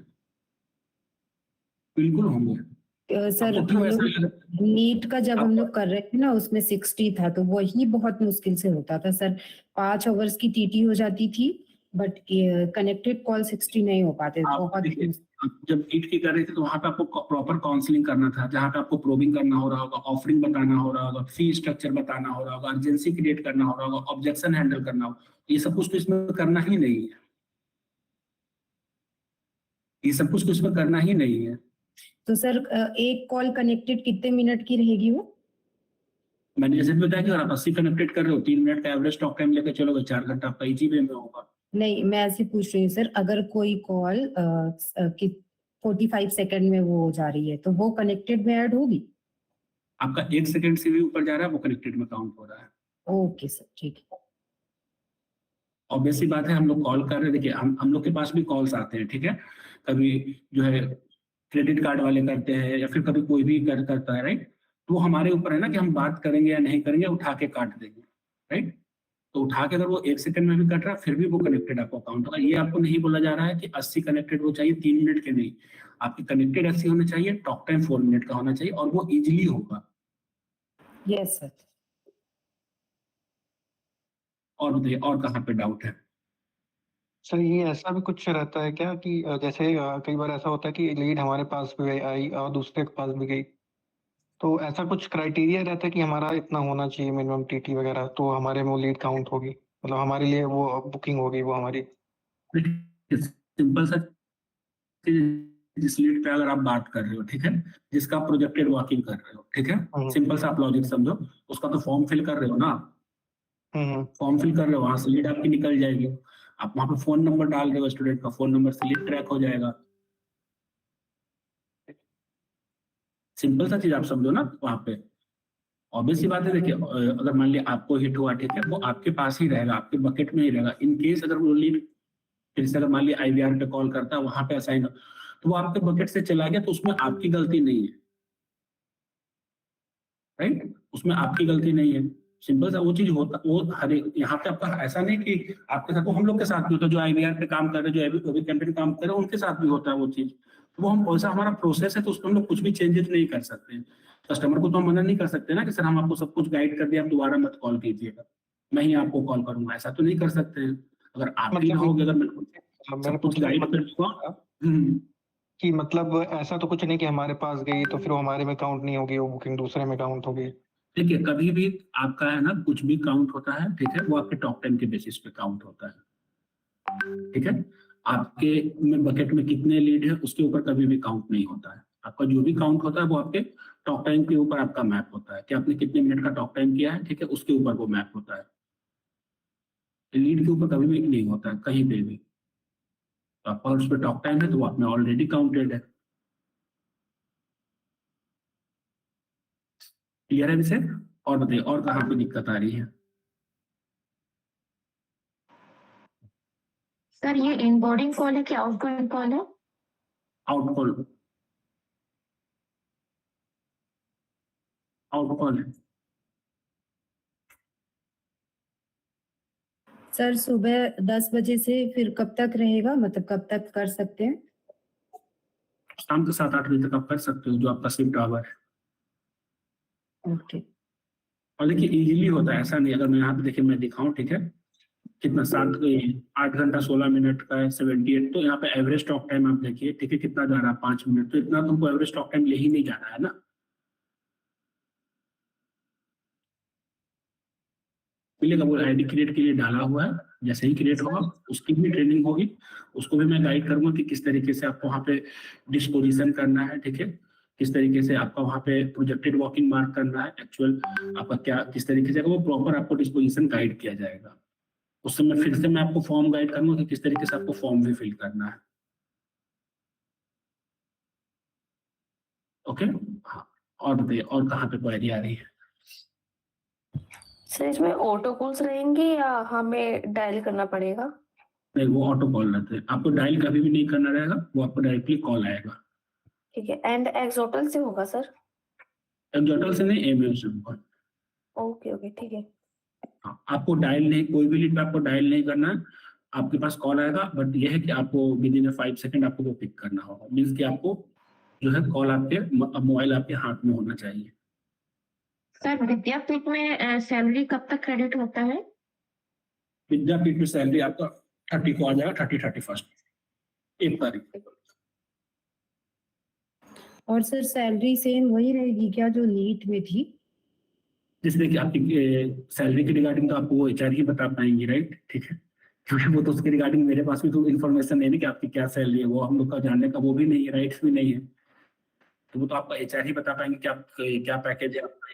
बिल्कुल होंगे। सर आपको क्यों हम ऐसा लोग लग रहा है? नीट का जब हम लोग कर रहे थे ना उसमें 60 था, तो वही बहुत मुश्किल से होता था सर। 5 आवर्स की टीटी हो जाती थी, बट कनेक्टेड कॉल 60 नहीं हो पाते, आप बहुत देखिए, आप जब नीट की कर रहे थे तो वहां पे आपको प्रॉपर काउंसलिंग करना था, जहां पे आपको प्रोबिंग करना हो रहा होगा, ऑफरिंग बताना हो रहा होगा, फी स्ट्रक्चर बताना हो रहा होगा, अर्जेंसी क्रिएट करना हो रहा होगा, ऑब्जेक्शन हैंडल करना होगा। ये सब कुछ तो इसमें करना ही नहीं है। ये सब कुछ तो इसमें करना ही नहीं है। तो सर एक कॉल कनेक्टेड कितने मिनट की रहेगी वो? मैंने जैसे भी बताया कि अगर आप 80 कनेक्टेड कर रहे हो, 3 मिनट का एवरेज टॉक टाइम लेकर चलोगे, 4 घंटा आपका इजी वे में होगा। नहीं, मैं ऐसे पूछ रही हूँ सर, अगर कोई कॉल 45 सेकंड में वो हो जा रही है तो वो कनेक्टेड में ऐड होगी? आपका 1 सेकंड से भी ऊपर जा रहा है वो कनेक्टेड में काउंट हो रहा है। ओके सर, ठीक है। ऑब्वियसली बात है, हम लोग कॉल कर रहे हैं, देखिए हम लोग के पास भी कॉल्स आते हैं, ठीक है, कभी जो है क्रेडिट कार्ड वाले करते हैं या फिर कभी कोई भी करता है, राइट। तो वो हमारे ऊपर है ना कि हम बात करेंगे या नहीं करेंगे, उठा के काट देंगे, राइट। तो उठा के अगर वो 1 सेकंड में भी कट रहा है फिर भी वो कनेक्टेड आपको काउंट होगा। ये आपको नहीं बोला जा रहा है कि 80 कनेक्टेड वो चाहिए 3 मिनट के, नहीं। आपकी कनेक्टेड 80 होने चाहिए, टॉक टाइम 4 मिनट का होना चाहिए और वो इजिली होगा। Yes sir. और बताइए और कहाँ पे डाउट है? सर ये ऐसा भी कुछ रहता है क्या कि जैसे कई बार ऐसा होता है कि लीड हमारे पास भी आई और दूसरे के पास भी गई, तो ऐसा कुछ क्राइटेरिया रहता है कि हमारा इतना होना चाहिए मिनिमम टीटी वगैरह, तो हमारे में वो लीड काउंट होगी, मतलब हमारे लिए वो बुकिंग होगी वो हमारी? सिंपल सा चीज, जिस लीड पे अगर आप बात कर रहे हो, ठीक है, जिसका प्रोजेक्टेड वॉकिंग कर रहे हो, ठीक है, सिंपल सा आप लॉजिक समझो, उसका तो फॉर्म फिल कर रहे हो ना, फॉर्म फिल कर रहे हो, वहां से लीड आपकी निकल जाएगी। आप वहां पे फोन नंबर डाल रहे हो, स्टूडेंट का फोन नंबर से लीड ट्रैक हो जाएगा। सिंपल सा चीज आप समझो ना वहां पे। ऑब्वियसली बात है, देखिए अगर मान लिया आपको हिट हुआ, ठीक है, वो आपके पास ही रहेगा, आपके बकेट में ही रहेगा। इन केस अगर वो लीड फिर से अगर मान लिया IVR पे कॉल करता है, वहां पे असाइन, तो वो आपके बकेट से चला गया, तो उसमें आपकी गलती नहीं है, राइट, उसमें आपकी गलती नहीं है। सिंपल सा वो चीज होता, वो हर यहाँ पे आपका ऐसा नहीं कि आपके साथ, वो हम लोग के साथ भी होता है, जो IVR पे काम कर रहे हैं, जो एबी कैंपेन काम कर रहे हैं, उनके साथ भी होता है वो चीज। तो वो हम, वैसा हमारा प्रोसेस है, तो उसमें हम लोग कुछ भी चेंजेस नहीं कर सकते। कस्टमर को तो हम मना नहीं कर सकते ना कि सर हम आपको सब कुछ गाइड कर दिया, आप दोबारा मत कॉल कीजिएगा, मैं ही आपको कॉल करूंगा, ऐसा तो नहीं कर सकते हैं। अगर आप ही मतलब रहोगे, अगर मैं मेरा सब कुछ पूछने का गाइड मतलब करूंगा। था कि मतलब ऐसा तो कुछ नहीं कि हमारे पास गई तो फिर वो हमारे में काउंट नहीं होगी, वो बुकिंग दूसरे में काउंट होगी। देखिए कभी भी आपका है ना, कुछ भी काउंट होता है, ठीक है, वो आपके टॉक टाइम के बेसिस पे काउंट होता है, ठीक है। आपके में बकेट में कितने लीड है उसके ऊपर कभी भी काउंट नहीं होता है। आपका जो भी काउंट होता है वो आपके टॉक टाइम के ऊपर आपका मैप होता है कि आपने कितने मिनट का टॉक टाइम किया है, ठीक है, उसके ऊपर वो मैप होता है। लीड के ऊपर कभी भी नहीं होता है कहीं पे भी। तो आपका उस पर टॉक टाइम है तो वो आपने ऑलरेडी काउंटेड है। क्लियर है विषय? और बताइए और कहाँ पे दिक्कत आ रही है? सर ये इनबोर्डिंग कॉल है कि आउटगोइंग कॉल है? आउट कॉल, आउट कॉल है। सर सुबह 10 बजे से फिर कब तक रहेगा, मतलब कब तक कर सकते हैं? शाम के 7-8 बजे तक आप कर सकते हो, जो आपका शिफ्ट आवर है। ओके। और देखिए इजीली होता है, ऐसा नहीं। अगर मैं यहाँ पे देखिए मैं दिखाऊं, ठीक है, कितना 8 घंटा 16 मिनट का है 78, तो यहाँ पे एवरेज टॉक टाइम आप देखिए, ठीक है, कितना जा रहा है 5 मिनट, तो इतना तुमको एवरेज टॉक टाइम ले ही नहीं जाना है ना। मिलेगा, वो ID क्रिएट के लिए डाला हुआ है, जैसे ही क्रिएट होगा उसकी भी ट्रेनिंग होगी, उसको भी मैं गाइड करूंगा कि किस तरीके से आपको वहाँ पे डिस्पोजिशन करना है, ठीक है, किस तरीके से आपका वहाँ पे प्रोजेक्टेड वॉकिंग मार्क करना है, एक्चुअल आपका क्या किस तरीके से, वो प्रॉपर आपको डिस्पोजिशन गाइड किया जाएगा। उस समय फिर से मैं आपको फॉर्म गाइड करूंगा कि किस तरीके से आपको फॉर्म भी फिल करना है। ओके, हाँ, और बताइए और कहाँ पे क्वेरी आ रही है? सर इसमें ऑटो कॉल्स रहेंगे या हमें डायल करना पड़ेगा? नहीं, वो ऑटो कॉल रहते हैं, आपको डायल कभी भी नहीं करना रहेगा, वो आपको डायरेक्टली कॉल आएगा। ठीक है, एंड एक्सोटल से होगा सर? एक्जोटल से नहीं, एमएल से होगा। ओके ओके ठीक है। हाँ, आपको डायल नहीं, कोई भी लीड पे आपको डायल नहीं करना है, आपके पास कॉल आएगा, बट ये है कि आपको विद इन 5 सेकंड आपको वो पिक करना होगा। मीन्स कि आपको जो है कॉल आपके मोबाइल आपके हाथ में होना चाहिए। सर विद्यापीठ में सैलरी कब तक क्रेडिट होता है? विद्यापीठ में सैलरी आपका 30 को आ जाएगा, 31 1 तारीख। और सर सैलरी सेम वही रहेगी क्या जो नीट में थी? जिसमें कि आपकी सैलरी के रिगार्डिंग तो आपको वो HR ही बता पाएंगे, राइट, ठीक है, क्योंकि वो तो उसके रिगार्डिंग मेरे पास भी तो इन्फॉर्मेशन नहीं है कि आपकी क्या सैलरी है, वो हम लोग का जानने का वो भी नहीं है, राइट्स भी नहीं है, तो वो तो आपका HR ही बता पाएंगे कि आप क्या पैकेज है आपका।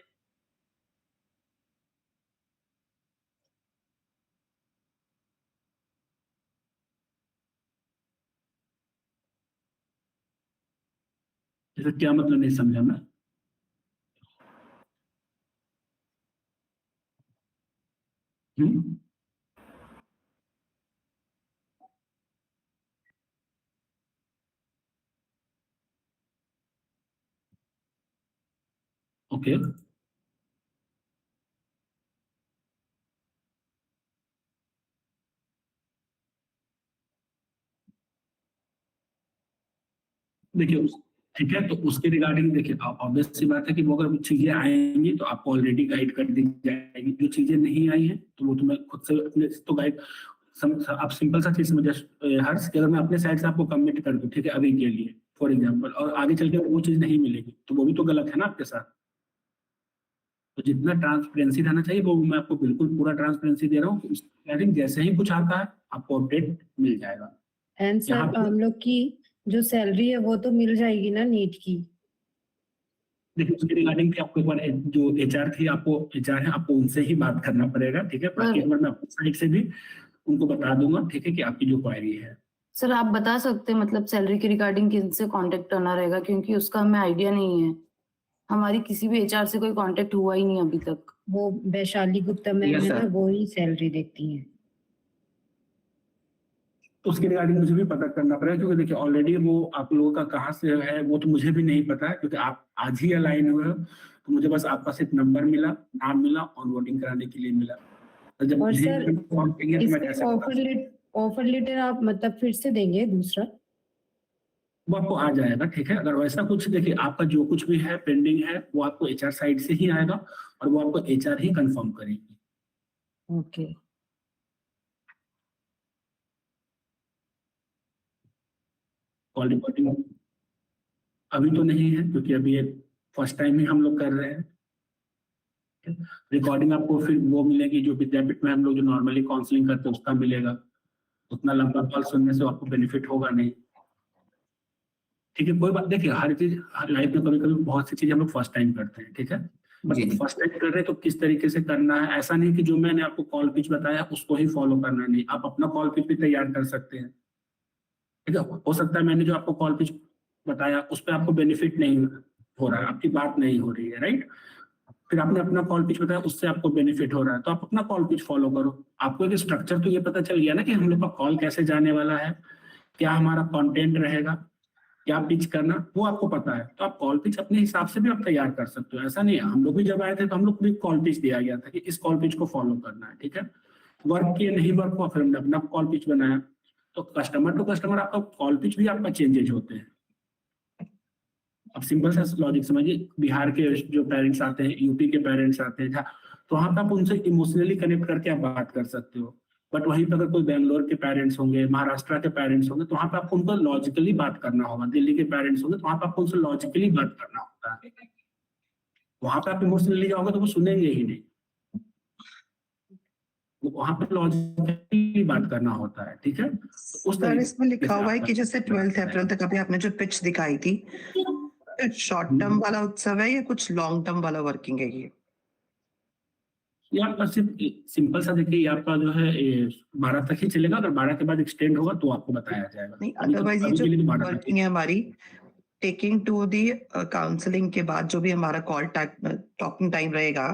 जैसे क्या मतलब नहीं समझा मैं? हम्म, ओके, देखिए ठीक है, तो उसके रिगार्डिंग देखिए ऑब्वियस सी बात है कि वो अगर चीजें आएंगी तो आपको ऑलरेडी गाइड कर दी जाएगी, जो चीजें नहीं आई हैं तो वो तो मैं खुद से अपने तो गाइड। आप सिंपल सा चीज समझिए हर्ष, कि अगर मैं अपने साइड से आपको कमिट कर दूं, ठीक है, अभी के लिए फॉर एग्जाम्पल, और आगे चल के वो चीज नहीं मिलेगी तो वो भी तो गलत है ना आपके साथ। तो जितना ट्रांसपेरेंसी रहना चाहिए वो मैं आपको बिल्कुल पूरा ट्रांसपेरेंसी दे रहा हूँ, उसके जैसे ही कुछ आता है आपको अपडेट मिल जाएगा। एंड यहाँ सर पे हम लोग की जो सैलरी है वो तो मिल जाएगी ना नीट की? देखिए उसके रिगार्डिंग भी आपको एक बार जो HR थी, आपको HR है, आपको उनसे ही बात करना पड़ेगा, ठीक है, बाकी एक बार मैं अपनी साइड से भी उनको बता दूंगा, ठीक है, कि आपकी जो क्वायरी है। सर आप बता सकते हैं मतलब सैलरी के रिगार्डिंग किनसे कांटेक्ट करना रहेगा, क्योंकि उसका हमें आइडिया नहीं है। हमारी किसी भी एचआर से कोई कांटेक्ट हुआ ही नहीं अभी तक। वो वैशाली गुप्ता मैम Yes, है ना, sir. वो ही सैलरी देखती हैं। तो उसके रिगार्डिंग मुझे भी पता करना पड़ेगा, क्योंकि देखिए ऑलरेडी वो आप लोगों का कहाँ से है वो तो मुझे भी नहीं पता है, क्योंकि आप आज ही अलाइन हुए हो। तो मुझे बस आपका सिर्फ नंबर मिला, नाम मिला, ऑनबोर्डिंग कराने के लिए मिला। तो जब और मुझे सर, confirm करेंगे तो मैं इसका कैसे ऑफर लेटर आप मतलब फिर से देंगे दूसरा? वो आपको आ जाएगा, ठीक है। अगर वैसा कुछ देखिए आपका जो कुछ भी है पेंडिंग है वो आपको एचआर साइड से ही आएगा, और वो आपको एचआर ही कंफर्म करेगी। ओके। कॉल रिकॉर्डिंग अभी तो नहीं है, क्योंकि अभी फर्स्ट टाइम ही हम लोग कर रहे हैं। रिकॉर्डिंग आपको फिर वो मिलेगी जो विद्यापीठ में हम लोग जो नॉर्मली काउंसलिंग करते हैं उसका मिलेगा। उतना लंबा कॉल सुनने से आपको बेनिफिट होगा नहीं, ठीक है। कोई बात, देखिए हर चीज लाइफ में कभी कभी बहुत सी चीजें हम लोग फर्स्ट टाइम करते हैं, ठीक है। बस फर्स्ट टाइम कर रहे हैं तो किस तरीके से करना है, ऐसा नहीं कि जो मैंने आपको कॉल पिच बताया उसको ही फॉलो करना, नहीं, आप अपना कॉल पिच भी तैयार कर सकते हैं, ठीक है। हो सकता है मैंने जो आपको कॉल पिच बताया उस पर आपको बेनिफिट नहीं हो रहा है, आपकी बात नहीं हो रही है, राइट। फिर आपने अपना कॉल पिच बताया, उससे आपको बेनिफिट हो रहा है, तो आप अपना कॉल पिच फॉलो करो। आपको एक स्ट्रक्चर तो ये पता चल गया ना कि हम लोग का कॉल कैसे जाने वाला है, क्या हमारा कंटेंट रहेगा, क्या पिच करना, वो आपको पता है। तो आप कॉल पिच अपने हिसाब से भी आप तैयार कर सकते हो। ऐसा नहीं है, हम लोग भी जब आए थे तो हम लोग को भी कॉल पिच दिया गया था कि इस कॉल पिच को फॉलो करना है, ठीक है। वर्क किए नहीं वर्क हुआ, फिर हमने अपना कॉल पिच बनाया। तो कस्टमर टू कस्टमर आपका कॉल पिच भी आपका चेंजेज होते हैं। अब सिंपल सा लॉजिक समझिए, बिहार के जो पेरेंट्स आते हैं, यूपी के पेरेंट्स आते हैं, तो वहां पे आप उनसे इमोशनली कनेक्ट करके आप बात कर सकते हो। बट वहीं पर अगर कोई बेंगलोर के पेरेंट्स होंगे, महाराष्ट्र के पेरेंट्स होंगे, तो वहां पे आपको उनको लॉजिकली बात करना होगा। दिल्ली के पेरेंट्स होंगे तो वहां पे आपको उनसे लॉजिकली बात करना होता है। वहां पे आप इमोशनली जाओगे तो वो सुनेंगे ही नहीं, वहां पे लॉजिकली बात करना होता है, ठीक है। तो उस सर इसमें लिखा तरीके हुआ है से कि जैसे 12 अप्रैल तक अभी आपने जो पिच दिखाई थी, शॉर्ट टर्म वाला उत्सव है या कुछ लॉन्ग टर्म वाला वर्किंग है ये आपका सिर्फ सिंपल सा देखिए, ये आपका जो है 12 तक ही चलेगा। अगर 12 के बाद एक्सटेंड होगा तो आपको बताया जाएगा। नहीं, अदरवाइज ये अभी जो के लिए तो 12 तक ही। वर्किंग है हमारी टेकिंग टू दी काउंसलिंग के बाद जो भी हमारा कॉल टॉकिंग टाइम रहेगा,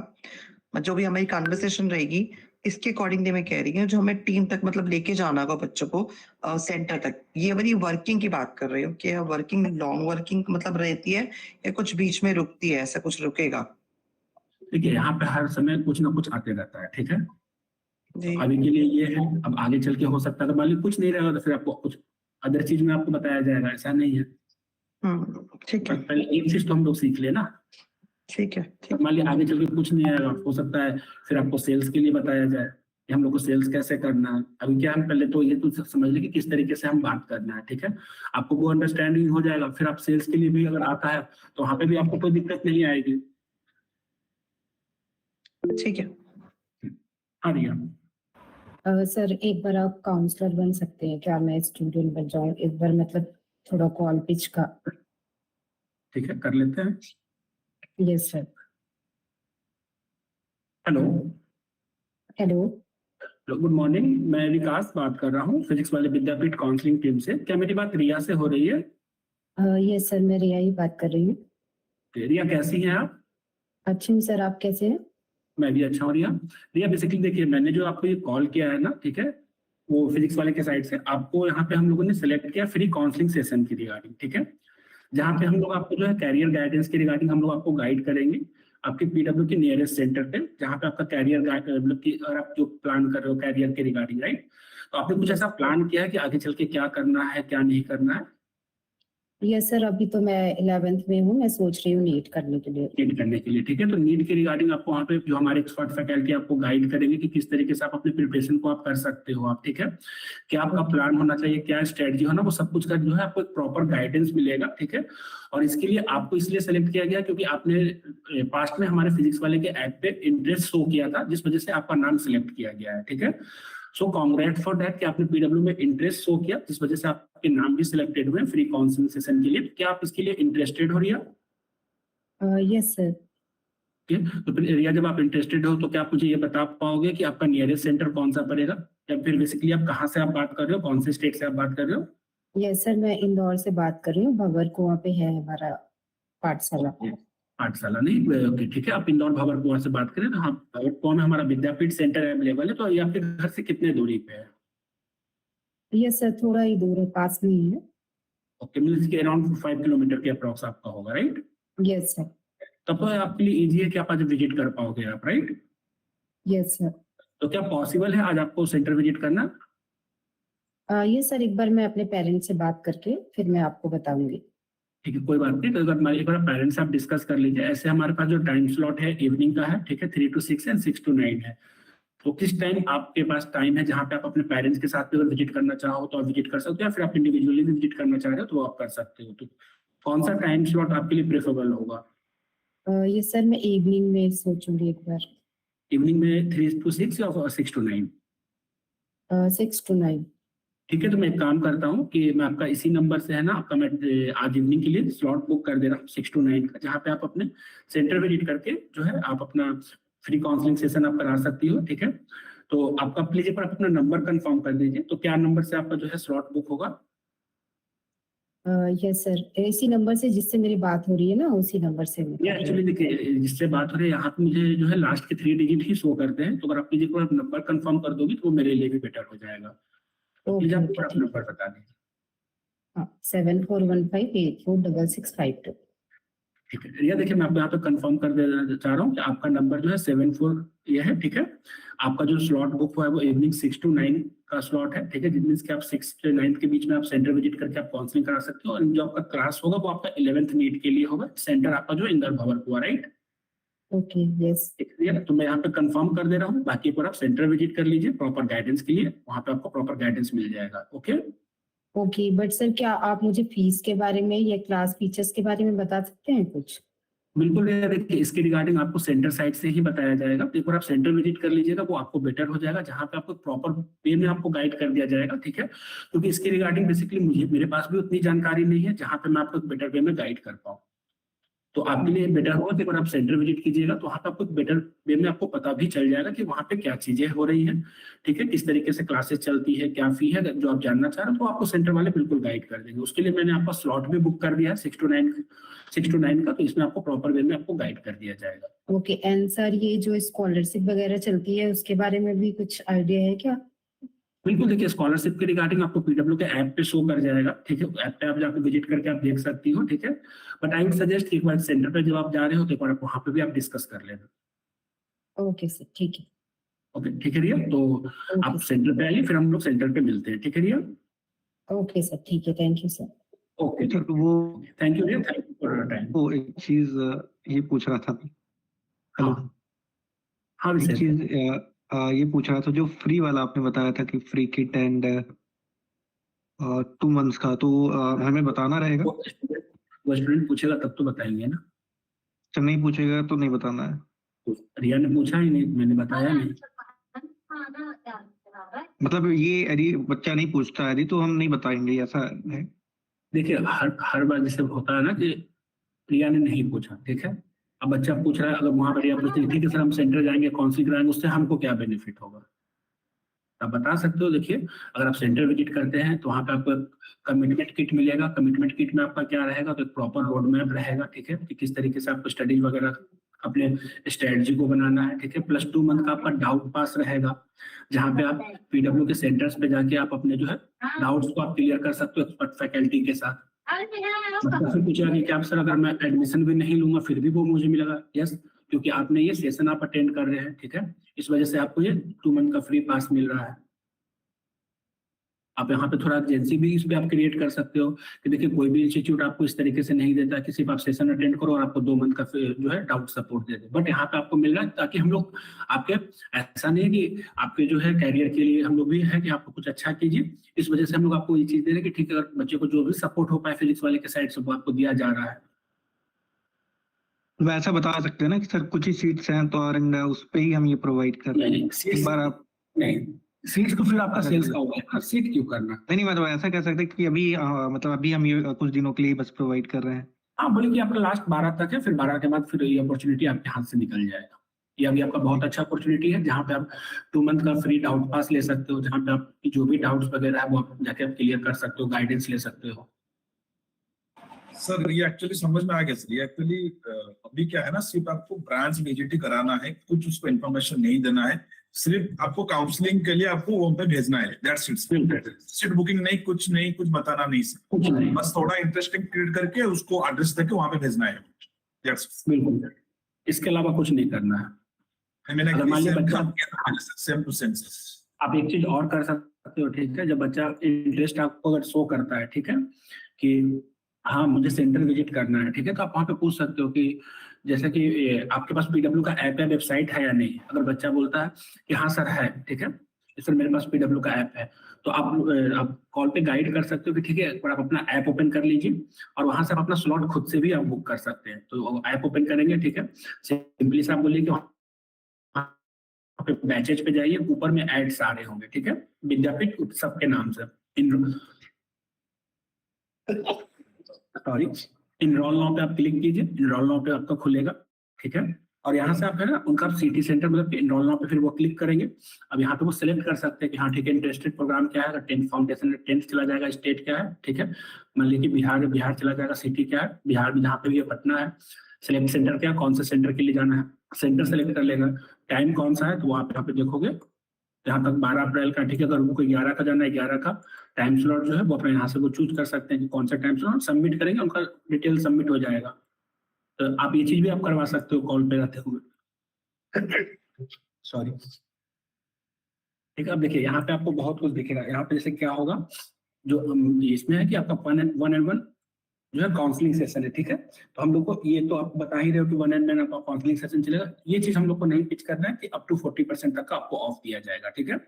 जो भी हमारी कन्वर्सेशन रहेगी, इसके अकॉर्डिंगली मैं कह रही हूँ जो हमें टीम तक मतलब लेके जाना होगा बच्चों को सेंटर तक, ये वाली वर्किंग की बात कर रही हूँ कि वर्किंग लॉन्ग वर्किंग मतलब रहती है या कुछ बीच में रुकती है, ऐसा कुछ रुकेगा? देखिए यहाँ पे हर समय कुछ ना कुछ आते रहता है, ठीक है। जी अभी के लिए ये है, अब आगे चल के हो सकता है तो मान लीजिए कुछ नहीं रहेगा तो फिर आपको कुछ अदर चीज में आपको बताया जाएगा, ऐसा नहीं है। ठीक है बस पहले एक चीज तो हम लोग सीख ले ना। ठीक है ठीक मान लीजिए आगे चल के कुछ नहीं आएगा, हो सकता है फिर आपको सेल्स के लिए बताया जाए कि हम लोग को सेल्स कैसे करना है। अभी क्या हम पहले तो ये तो समझ लें कि किस तरीके से हम बात करना है, ठीक है। आपको वो अंडरस्टैंडिंग हो जाएगा, फिर आप सेल्स के लिए भी अगर आता है तो वहां पे भी आपको कोई दिक्कत नहीं आएगी। ठीक है। हाँ रिया, सर एक बार आप काउंसलर बन सकते हैं क्या? मैं स्टूडेंट बन जाऊँ एक बार, मतलब थोड़ा कॉल पिच का। ठीक है, कर लेते हैं। Yes sir. Hello hello. Good morning, मैं विकास बात कर रहा हूँ फिजिक्स वाले विद्यापीठ काउंसलिंग टीम से। क्या मेरी बात रिया से हो रही है? यस सर, मैं रिया ही बात कर रही हूँ। रिया कैसी हैं आप? अच्छी हूँ सर, आप कैसे हैं? मैं भी अच्छा हूँ रिया। रिया बेसिकली देखिए, मैंने जो आपको ये कॉल किया है ना, ठीक है, वो फिजिक्स वाले के साइड से आपको यहाँ पे हम लोगों ने सिलेक्ट किया फ्री काउंसलिंग सेशन की रिगार्डिंग, ठीक है। जहाँ पे हम लोग आपको जो है कैरियर गाइडेंस की रिगार्डिंग हम लोग आपको गाइड करेंगे आपके पीडब्ल्यू के नियरेस्ट सेंटर पे, जहाँ पे आपका कैरियर मतलब कि अगर आप जो प्लान कर रहे हो कैरियर के रिगार्डिंग, राइट। तो आपने कुछ ऐसा प्लान किया है कि आगे चल के क्या करना है क्या नहीं करना है? यस सर, अभी तो मैं 11th में हूँ, मैं सोच रही हूँ नीट करने के लिए। नीट करने के लिए, ठीक है। तो नीट के रिगार्डिंग आपको वहाँ पे जो हमारे एक्सपर्ट फैकल्टी आपको गाइड करेंगे कि किस तरीके से आप अपने प्रिपरेशन को आप कर सकते हो आप, ठीक है। क्या आपका प्लान होना चाहिए, क्या स्ट्रेटजी होना, वो सब कुछ का जो है आपको एक प्रॉपर गाइडेंस मिलेगा, ठीक है। और इसके लिए आपको इसलिए सेलेक्ट किया गया क्योंकि आपने पास्ट में हमारे फिजिक्स वाले के ऐप पे इंटरेस्ट शो किया था, जिस वजह से आपका नाम सिलेक्ट किया गया है, ठीक है। सो कांग्रेट फॉर दैट कि आपने पीडब्ल्यू में इंटरेस्ट शो किया, जिस वजह से आपके नाम भी सिलेक्टेड हुए फ्री काउंसलिंग सेशन के लिए। क्या आप इसके लिए इंटरेस्टेड हो रही है? Yes sir. तो फिर रिया, जब आप इंटरेस्टेड हो तो क्या आप मुझे ये बता पाओगे कि आपका नियरेस्ट सेंटर कौन सा पड़ेगा, या फिर बेसिकली आप कहाँ से आप बात कर रहे हो, कौन से स्टेट से आप बात कर रहे हो? यस सर, मैं इंदौर से बात कर रही हूँ, भवर कुआं पे है हमारा पाठशाला। पाठशाला नहीं, ओके ठीक है। आप इंदौर भंवरकुंवर से बात करें तो हाँ, भंवरकुंवर में हमारा विद्यापीठ सेंटर अवेलेबल है। तो ये आपके घर से कितने दूरी पे है? ये सर थोड़ा ही दूर है, पास में ही है। ओके, मीन्स के अराउंड 5 किलोमीटर के अप्रॉक्स आपका होगा, राइट? Yes sir. तब तो आपके लिए इजी है कि आप आज विजिट कर पाओगे आप, राइट? Yes sir. तो क्या पॉसिबल है आज आपको सेंटर विजिट करना? ये सर एक बार मैं अपने पेरेंट्स से बात करके फिर मैं आपको बताऊंगी। ठीक है, कोई बात नहीं। तो अगर हमारे एक बार पेरेंट्स आप डिस्कस कर लीजिए। ऐसे हमारे पास जो टाइम स्लॉट है इवनिंग का है, ठीक है, 3 to 6 एंड 6 to 9 है। तो किस टाइम आपके पास टाइम है जहाँ पे आप अपने पेरेंट्स के साथ भी अगर विजिट करना चाहो तो आप विजिट कर सकते हो, या फिर आप इंडिविजुअली भी विजिट करना चाह रहे हो तो आप कर सकते हो। तो कौन सा टाइम स्लॉट आपके लिए प्रेफरेबल होगा? ये सर मैं इवनिंग में सोचूंगी एक बार। इवनिंग में 3 to 6 या 6 to 9? 6 to 9। ठीक है, तो मैं एक काम करता हूँ कि मैं आपका इसी नंबर से है ना, आपका मैं आज इवनिंग के लिए स्लॉट बुक कर दे रहा हूँ 6 to 9 का, जहाँ पे आप अपने सेंटर विजिट करके जो है आप अपना फ्री काउंसलिंग सेशन आप करा सकती हो। ठीक है, तो आपका प्लीज एक बार अपना नंबर कंफर्म कर दीजिए। तो क्या नंबर से आपका जो है स्लॉट बुक होगा? यस सर, इसी नंबर से जिससे मेरी बात हो रही है ना, उसी नंबर से मैं ये कर रही एक्चुअली हूँ। देखिए, जिससे बात हो रही है यहाँ पे मुझे जो है लास्ट के 3 डिजिट ही शो करते हैं। तो अगर आप प्लीज एक बार नंबर कंफर्म कर दोगी तो वो मेरे लिए भी बेटर हो जाएगा। तो प्लीज आप ओके अपना ठीक नंबर बता दीजिए। हाँ, 7415846652। ठीक है रिया, देखिए मैं आपको यहाँ पे कंफर्म कर देना चाह रहा हूँ कि आपका नंबर जो है 74 ये है। ठीक है, आपका जो स्लॉट बुक हुआ है वो इवनिंग 6 to 9 का स्लॉट है। ठीक है, जिस मीन्स कि आप 6 से 9 के बीच में आप सेंटर विजिट करके आप काउंसलिंग करा सकते हो। और जो आपका क्लास होगा वो आपका 11th नीट के लिए होगा। सेंटर आपका जो इंदौर भंवरकुंवर, राइट? Okay yes. ठीक है, तो मैं यहाँ पे कंफर्म कर दे रहा हूँ। बाकी एक बार आप सेंटर विजिट कर लीजिए प्रॉपर गाइडेंस के लिए, वहाँ पे आपको प्रॉपर गाइडेंस मिल जाएगा। ओके, ओके बट सर क्या आप मुझे फीस के बारे में या क्लास फीचर्स के बारे में बता सकते हैं कुछ? बिल्कुल भैया, देखिए इसके रिगार्डिंग आपको सेंटर साइड से ही बताया जाएगा। तो एक बार आप सेंटर विजिट कर लीजिएगा, वो आपको बेटर हो जाएगा, जहाँ पे आपको प्रॉपर वे में आपको गाइड कर दिया जाएगा। ठीक है, क्योंकि इसके रिगार्डिंग बेसिकली मेरे पास भी उतनी जानकारी नहीं है जहाँ पे मैं आपको बेटर वे में गाइड कर पाऊँ। तो आपके लिए बेटर होगा कि अगर आप सेंटर विजिट कीजिएगा तो वहाँ पे आपको बेटर वे में आपको पता भी चल जाएगा कि वहाँ पे क्या चीजें हो रही हैं। ठीक है, किस तरीके से क्लासेस चलती है, क्या फी है, जो आप जानना चाह रहे हो तो आपको सेंटर वाले बिल्कुल गाइड कर देंगे। उसके लिए मैंने आपका स्लॉट भी बुक कर दिया है 6 to 9 का। तो इसमें आपको प्रॉपर वे में आपको गाइड कर दिया जाएगा। ओके एंड सर ये जो स्कॉलरशिप वगैरह चलती है उसके बारे में भी कुछ आइडिया है क्या? बिल्कुल, देखिए स्कॉलरशिप के रिगार्डिंग आपको पीडब्ल्यू के ऐप पे शो कर जाएगा। ठीक है, ऐप पे आप जाकर विजिट करके आप देख सकती हो। ठीक है, बट आई वुड सजेस्ट एक बार सेंटर पे जब आप जा रहे हो तो एक बार आप वहाँ पे भी आप डिस्कस कर लेना। ओके सर ठीक है। ओके ठीक है रिया, तो आप ओके सेंटर पे आइए, फिर हम लोग सेंटर पे मिलते हैं। ठीक है रिया? ओके सर ठीक है, thank you sir. Okay, sir वो thank you Riya, thank you for your time. वो एक चीज ये पूछ रहा था। हेलो, हाँ हाँ एक विषय चीज ये पूछ रहा था, जो फ्री वाला आपने बताया था कि फ्री किट एंड 2 मंथ्स का, तो हमें बताना रहेगा? वो स्टूडेंट पूछेगा तब तो बताएंगे ना। जब नहीं पूछेगा तो नहीं बताना है? तो रिया ने पूछा ही नहीं, मैंने बताया नहीं। मतलब ये यदि बच्चा नहीं पूछता है यदि तो हम नहीं बताएंगे, ऐसा है? देखिए हर बार जैसे होता है ना कि रिया ने नहीं पूछा, ठीक है, अब बच्चा पूछ रहा है, अगर वहां पर रिया पूछती है ठीक है सर हम सेंटर जाएंगे काउंसलिंग कराएंगे, उससे हमको क्या बेनिफिट होगा? आप बता सकते हो। देखिए अगर आप सेंटर विजिट करते हैं तो वहाँ पे आपको कमिटमेंट किट मिलेगा। कमिटमेंट किट में आपका क्या रहेगा, तो एक प्रॉपर रोड मैप रहेगा। ठीक है, कि किस तरीके से आपको स्टडीज वगैरह अपने स्ट्रेटजी को बनाना है। ठीक है, प्लस 2 मंथ का आपका डाउट पास रहेगा, जहाँ पे आप पीडब्ल्यू के सेंटर्स पे जाके आप अपने जो है डाउट्स को आप क्लियर कर सकते हो एक्सपर्ट फैकल्टी के साथ। बच्चा फिर पूछेगा कि क्या सर अगर मैं एडमिशन भी नहीं लूंगा फिर भी वो मुझे मिलेगा? यस, क्योंकि आपने ये सेशन आप अटेंड कर रहे हैं। ठीक है, इस वजह से आपको ये 2 मंथ का फ्री पास मिल रहा है। आप यहाँ पे थोड़ा एजेंसी भी इस पे आप क्रिएट कर सकते हो कि देखिए कोई भी इंस्टीट्यूट आपको इस तरीके से नहीं देता कि सिर्फ आप सेशन अटेंड करो और आपको 2 मंथ का जो है doubt support they they. But यहाँ पे आपको मिल रहा है ताकि हम लोग आपके, ऐसा नहीं है कि आपके जो है कैरियर के लिए हम लोग भी है कि आपको कुछ अच्छा कीजिए, इस वजह से हम लोग आपको ये चीज दे रहे हैं कि ठीक है अगर बच्चे को जो भी सपोर्ट हो पाए फिजिक्स वाले के साइड से वो आपको दिया जा रहा है। तो ऐसा बता सकते हैं ना कि सर कुछ ही सीट्स हैं तो एंड उस पे ही हम ये प्रोवाइड कर रहे हैं? एक बार आप नहीं, सीट तो फिर आपका सेल्स का होगा, सीट क्यों करना? नहीं मतलब ऐसा कह सकते हैं कि अभी मतलब अभी हम ये कुछ दिनों के लिए बस प्रोवाइड कर रहे हैं? हाँ, बोले कि आपका लास्ट 12 तक है, फिर 12 के बाद फिर ये अपॉर्चुनिटी आपके हाथ से निकल जाएगा। ये अभी आपका बहुत अच्छा अपॉर्चुनिटी है जहाँ पे आप 2 मंथ का फ्री डाउट पास ले सकते हो, जहाँ पे आपकी जो भी डाउट्स वगैरह है वो आप जाके आप क्लियर कर सकते हो, गाइडेंस ले सकते हो। सर ये एक्चुअली समझ में आ गया सर। ये एक्चुअली अभी क्या है ना, सिर्फ आपको ब्रांच विजिट ही कराना है, कुछ उसको इन्फॉर्मेशन नहीं देना है, सिर्फ आपको काउंसलिंग के लिए आपको वहां पे भेजना है, दैट्स इट। सीट बुकिंग नहीं, कुछ बताना नहीं सर, कुछ नहीं, बस थोड़ा इंटरेस्टिंग क्रिएट करके उसको एड्रेस देके वहां पे भेजना है, दैट्स इट। बिल्कुल, इसके अलावा कुछ नहीं करना है। मैंने अगर मान लिया बच्चा, सेम टू सेम आप एक चीज और कर सकते हो, ठीक है, जब बच्चा इंटरेस्ट आपको अगर शो करता है, ठीक है, कि हाँ मुझे सेंटर विजिट करना है, ठीक है, तो आप वहाँ पे पूछ सकते हो कि जैसे कि आपके पास पीडब्ल्यू का ऐप है, वेबसाइट है या नहीं। अगर बच्चा बोलता है कि हाँ सर है, ठीक है, सर मेरे पास पीडब्ल्यू का ऐप है, तो आप कॉल पे गाइड कर सकते हो कि ठीक है, एक बार आप अपना ऐप ओपन कर लीजिए और वहां से आप अपना स्लॉट खुद से भी आप बुक कर सकते हैं। तो ऐप ओपन करेंगे, ठीक है, सिंपली से आप बोलिए कि बैचेज पे जाइए, ऊपर में एड्स आ रहे होंगे, ठीक है, विद्यापीठ उत्सव के नाम से इनरोल नाउ पे आप क्लिक कीजिए, इनरोल नाउ पे आपका खुलेगा, ठीक है, और यहाँ से आप है ना उनका सिटी सेंटर मतलब इनरोल नाउ पे फिर वो क्लिक करेंगे। अब यहाँ पे वो सिलेक्ट कर सकते हैं कि हाँ ठीक है, इंटरेस्टेड प्रोग्राम क्या है, अगर 10th फाउंडेशन 10th चला जाएगा, स्टेट क्या है, ठीक है, मान लीजिए बिहार चला जाएगा, सिटी क्या है, बिहार में जहाँ पे भी ये पटना है, सिलेक्ट सेंटर क्या, कौन से सेंटर के लिए जाना है, सेंटर सेलेक्ट कर लेगा, टाइम कौन सा है, तो वहाँ पे देखोगे जहाँ तक 12 अप्रैल का, ठीक है, अगर उनको 11 का जाना है, 11 का टाइम स्लॉट जो है वो अपने यहाँ से वो चूज कर सकते हैं कि कौन सा टाइम स्लॉट सबमिट करेंगे, उनका डिटेल सबमिट हो जाएगा। तो आप ये चीज भी आप करवा सकते हो कॉल पे रहते हुए। सॉरी, ठीक है, अब देखिए यहाँ पे आपको बहुत कुछ दिखेगा। यहाँ पे जैसे क्या होगा, जो इसमें है कि आपका 1-on-1 जो है काउंसलिंग सेशन है, ठीक है, तो हम लोग को ये तो आप बता ही रहे हो कि 1-on-1 आपका काउंसलिंग सेशन चलेगा। ये चीज हम लोग को नहीं पिच करना है कि अप टू 40% तक का आपको ऑफ दिया जाएगा, ठीक है।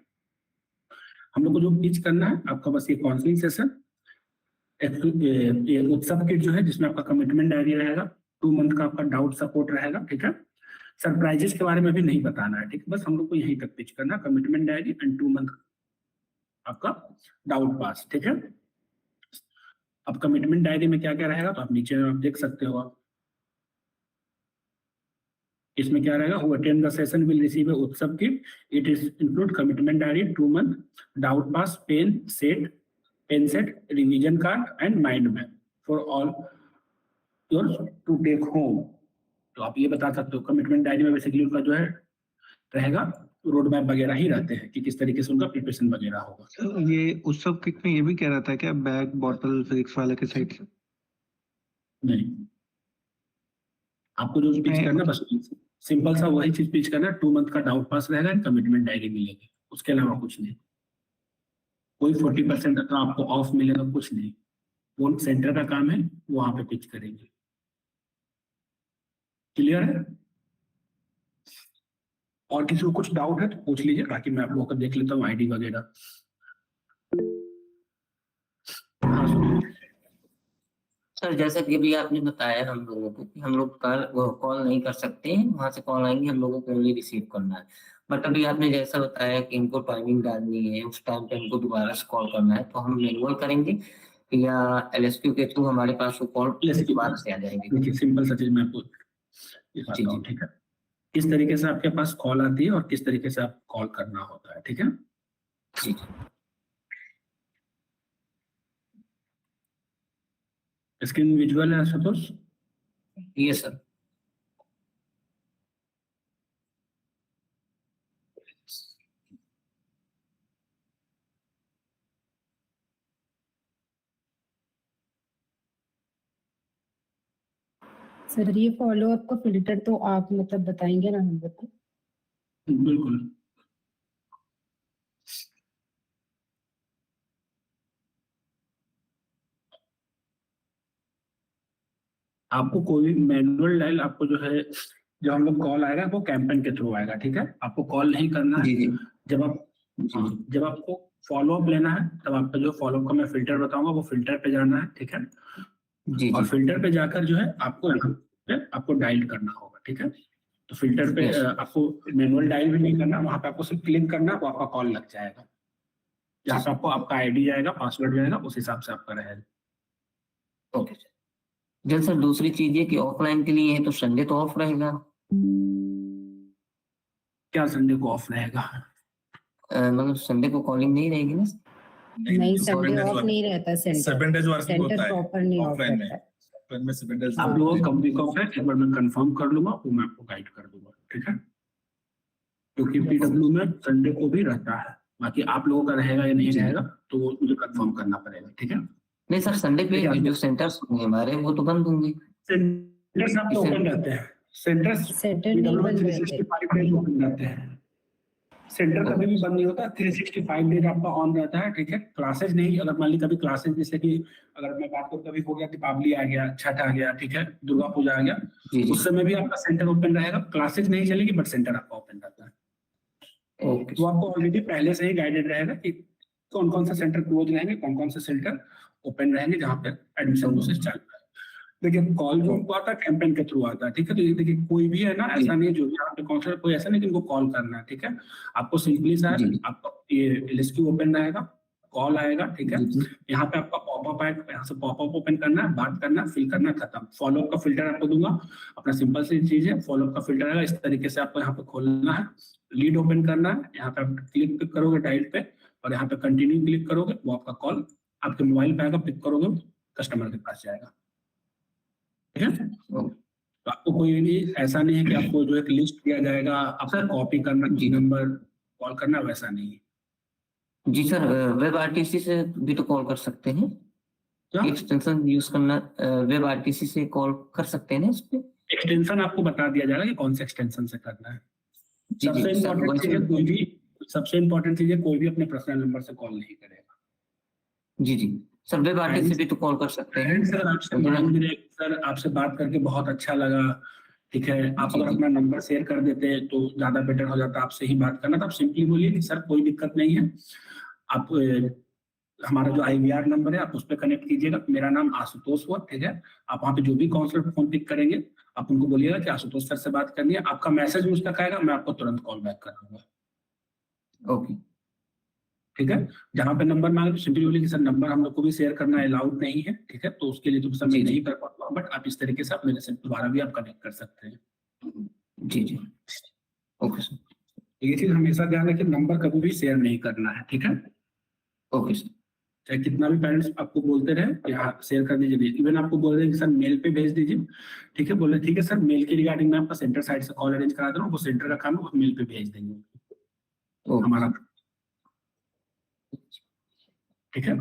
हम लोग को जो पिच करना है आपका बस ये काउंसलिंग सेशन, ये उत्सव किट जो है जिसमें आपका कमिटमेंट डायरी रहेगा, 2 मंथ का आपका डाउट सपोर्ट रहेगा, ठीक है, सरप्राइजेस के बारे में भी नहीं बताना है, ठीक है, बस हम लोग को यहीं तक पिच करना, कमिटमेंट डायरी एंड 2 मंथ आपका डाउट पास, ठीक है। अब कमिटमेंट डायरी में क्या क्या रहेगा तो आप नीचे आप देख सकते हो। आप इसमें क्या रहेगा, who attend the session will receive a उत्सव kit. It is include commitment diary, 2 month, doubt pass, pen set, revision card and mind map for all yours to take home. तो आप ये बता सकते हो, कमिटमेंट डायरी में बेसिकली उनका जो है रहेगा रोड मैप वगैरह ही रहते हैं कि किस तरीके से उनका प्रिपरेशन वगैरह होगा। सर ये उत्सव किट में ये भी कह रहा था क्या, बैग बॉटल फिजिक्स वाले के साइड से? नहीं, आपको जो पिच करना बस सिंपल सा वही चीज पिच करना, 2 मंथ का डाउट पास रहेगा, कमिटमेंट डायरी मिलेगी, उसके अलावा कुछ नहीं। कोई 40% का आपको ऑफ मिलेगा, कुछ नहीं, वो सेंटर का काम है, वहां पे पिच करेंगे। क्लियर है? और किसी को कुछ डाउट है तो पूछ लीजिए, बाकी मैं आप लोगों को देख लेता हूँ आईडी वगैरह। हाँ सर जैसा कि अभी आपने बताया हम लोगों को कि हम लोग कॉल नहीं कर सकते हैं, वहां से कॉल आएंगे, हम लोगों को ओनली रिसीव करना है। बट अभी आपने जैसा बताया कि इनको टाइमिंग डालनी है, उस टाइम पे हमको दोबारा से कॉल करना है, तो हम मैनुअल करेंगे या एलएसक्यू के थ्रू हमारे पास वो कॉल दोबारा से आ जाएंगे? देखिए सिंपल सा चीज मैं आपको दिखाता हूँ, ठीक है, किस तरीके से आपके पास कॉल आती है और किस तरीके से आप कॉल करना होता है, ठीक है। जी स्क्रीन विजुअल है संतोष? ये सर। सर ये फॉलो अप का फिल्टर तो आप मतलब बताएंगे ना हम लोग को? बिल्कुल, आपको कोई भी मैनुअल डायल आपको जो है, जब हम लोग कॉल आएगा वो कैंपेन के थ्रू आएगा, ठीक है, आपको कॉल नहीं करना है। जी जी जब आपको फॉलो अप लेना है तब आपका जो फॉलो अप का मैं फिल्टर बताऊंगा वो फिल्टर पे जाना है, ठीक है, जी और जी फिल्टर पे जाकर जो है आपको डायल करना होगा, ठीक है। तो फिल्टर पे आपको मैनुअल डायल भी नहीं करना, वहां पे आपको सिर्फ क्लिक करना, वो आपका कॉल लग जाएगा, जहाँ पे आपको आपका आईडी जाएगा, पासवर्ड जाएगा, उस हिसाब से आपका रहेगा। Okay sir. जैसे सर दूसरी चीज ये कि ऑफलाइन के लिए है तो संडे तो ऑफ रहेगा? क्या संडे को ऑफ रहेगा? मतलब संडे को कॉलिंग नहीं रहेगी ना? नहीं, संडे ऑफ नहीं रहता, सेंटर 7 days वर्किंग सेंटर होता है प्रॉपर नहीं ऑफ ऑफलाइन में। रहता है। मैं सिलेंडर आप लोगों का वीक ऑफ है, एक बार मैं कंफर्म कर लूंगा, वो मैं आपको गाइड कर दूंगा, ठीक है? क्योंकि पीडब्ल्यू में संडे को भी रहता है, बाकी आप लोगों का रहेगा या नहीं जी। रहेगा तो वो मुझे कंफर्म करना पड़ेगा, ठीक है? नहीं सर, संडे पे ठीक है। जो सेंटर्स होंगे हमारे वो तो बंद होंगे। सेंटर्स आपके ओपन रहते हैं, सेंटर्स सैटरडे पीडब्ल्यू में बंद रहते 365 डेज ओपन रहते हैं। सेंटर कभी भी बंद नहीं होता, 365 डेज आपका ऑन रहता है, ठीक है? क्लासेस नहीं, अगर मान ली कभी क्लासेस, जैसे कि अगर मैं बात करूँ, कभी हो गया दीपावली आ गया, छठ आ गया, ठीक है, दुर्गा पूजा आ गया, जी जी। उस समय भी आपका सेंटर ओपन रहेगा, क्लासेस नहीं चलेगी बट सेंटर आपका ओपन रहता है। ओके तो आपको ऑलरेडी पहले से ही गाइडेड रहेगा कि कौन कौन से सेंटर क्लोज रहेंगे, कौन कौन से सेंटर ओपन रहेंगे जहाँ पे एडमिशन प्रोसेस चल रहा है। देखिए कॉल जो आपको आता है कैंपेन के थ्रू आता है, ठीक है? तो ये देखिए कोई भी है ना, ऐसा नहीं है जो भी यहाँ पे काउंसलर, कोई ऐसा नहीं कि इनको कॉल करना है, ठीक है? आपको सिंपली सा जी। आपका ये एलएसक्यू ओपन रहेगा, कॉल आएगा, ठीक है? जी जी। यहाँ पे आपका पॉपअप आएगा, यहाँ से पॉपअप ओपन करना है, बात करना है, फिल करना है, खत्म। फॉलोअप का फिल्टर आपको दूंगा, अपना सिंपल सी चीज है, फॉलोअप का फिल्टर आएगा, इस तरीके से आपको यहाँ पे खोलना है, लीड ओपन करना है, यहाँ पे आप क्लिक करोगे डायल पे और यहाँ पे कंटिन्यू क्लिक करोगे, वो आपका कॉल आपके मोबाइल पे आएगा, पिक करोगे, कस्टमर के पास जाएगा, ठीक है? तो आपको कोई भी ऐसा नहीं है कि आपको जो एक लिस्ट दिया जाएगा, आपको कॉपी करना, जी नंबर कॉल करना, वैसा नहीं है। जी सर, वेब आरटीसी से भी तो कॉल कर सकते हैं, क्या एक्सटेंशन यूज करना, वेब आरटीसी से कॉल कर सकते हैं ना इस पे? एक्सटेंशन आपको बता दिया जाएगा कि कौन से एक्सटेंशन से करना है। जी सबसे जी सर, इम्पोर्टेंट चीज है, कोई भी अपने पर्सनल नंबर से कॉल नहीं करेगा। जी जी सर, वेब आरटीसी पे तो कॉल कर सकते हैं। एंड सर आपसे बात करके बहुत अच्छा लगा, ठीक है? आप जी, अगर जी। अपना नंबर शेयर कर देते तो ज्यादा बेटर हो जाता, आपसे ही बात करना था। आप सिंपली बोलिए कि सर कोई दिक्कत नहीं है, आप हमारा जो IVR नंबर है आप उस पर कनेक्ट कीजिएगा, मेरा नाम आशुतोष हुआ, ठीक है? आप वहाँ पे जो भी काउंसलर फोन पिक करेंगे आप उनको बोलिएगा कि आशुतोष सर से बात करनी है, आपका मैसेज मुझ तक आएगा, मैं आपको तुरंत कॉल बैक कर दूंगा, ओके ठीक है? जहाँ पे नंबर मांगे तो सिंपली बोलिए कि सर नंबर हम लोग को भी शेयर करना अलाउड नहीं है, ठीक है? तो उसके लिए तो सर मैं जी, जी। नहीं कर पाऊंगा, बट आप इस तरीके से आप मेरे से दोबारा भी आप कनेक्ट कर सकते हैं। जी जी। Okay sir. ये चीज हमेशा ध्यान रखिए, नंबर कभी भी शेयर नहीं करना है, ठीक है? Okay sir. चाहे कितना भी पेरेंट्स आपको बोलते रहे कि हाँ शेयर कर दीजिए, इवन आपको बोल रहे हैं कि सर मेल पे भेज दीजिए, ठीक है? बोले ठीक है सर, मेल के रिगार्डिंग मैं आपका सेंटर साइड से कॉल अरेंज करा दे रहा हूँ, वो सेंटर का काम है, वो मेल पे भेज देंगे ओके हमारा, ठीक है?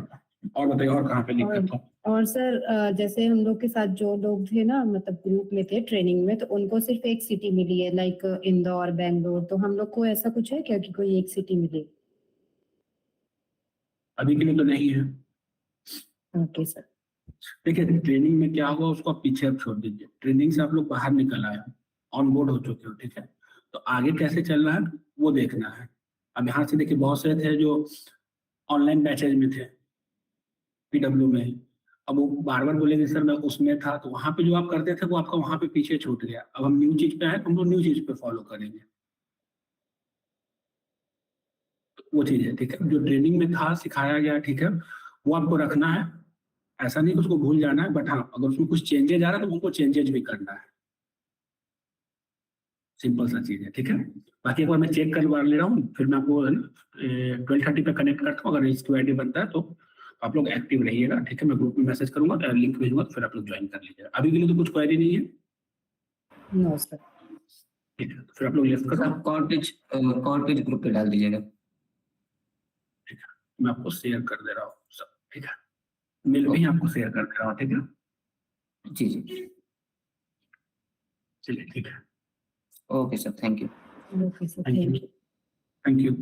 और बताइए और कहाँ पे दिक्कत हो? और सर जैसे हम लोग के साथ जो लोग थे ना, मतलब ग्रुप में थे ट्रेनिंग में, तो उनको सिर्फ एक सिटी मिली है, लाइक इंदौर, बैंगलोर, तो हम लोग को ऐसा कुछ है क्या कि कोई एक सिटी मिले? अभी के लिए तो नहीं है। Okay sir. देखिए ट्रेनिंग में क्या होगा उसको आप पीछे अब छोड़ दीजिए, ट्रेनिंग से आप लोग बाहर निकल आए हो, ऑन बोर्ड हो चुके हो, ठीक है? तो आगे कैसे चलना है वो देखना है। अब यहाँ से देखिए बहुत से थे जो ऑनलाइन बैचेज में थे पीडब्ल्यू में, अब वो बार बार बोलेंगे सर मैं उसमें था, तो वहां पे जो आप करते थे वो आपका वहां पे पीछे छूट गया। अब हम न्यू चीज पे आए, हम लोग न्यू चीज पे फॉलो करेंगे, तो वो चीज है, ठीक है? जो ट्रेनिंग में था सिखाया गया, ठीक है, वो आपको रखना है, ऐसा नहीं कि उसको भूल जाना है, बट हाँ अगर उसमें कुछ चेंजेज आ रहा है तो उनको चेंजेज भी करना है, सिंपल सा चीज है, ठीक है? बाकी एक बार मैं चेक करवा ले रहा हूँ, फिर मैं आपको 12:30 पे कनेक्ट करता हूँ, अगर इसकी आईडी बनता है तो आप लोग एक्टिव रहिएगा, ठीक है? मैं ग्रुप में मैसेज करूंगा, लिंक भेजूंगा, फिर आप लोग ज्वाइन कर लीजिएगा। अभी के लिए तो कुछ क्वेरी नहीं है, नो सर। ठीक है? तो फिर आप लोग लेफ्ट करो, सर कॉल पेज ग्रुप पे डाल दीजिएगा। मैं आपको शेयर कर दे रहा हूँ सब, ठीक है? मेल भी आपको शेयर कर दे रहा हूँ, ठीक है? जी जी। चलिए ठीक है, okay sir, thank you. Okay sir, thank you, thank you. Thank you.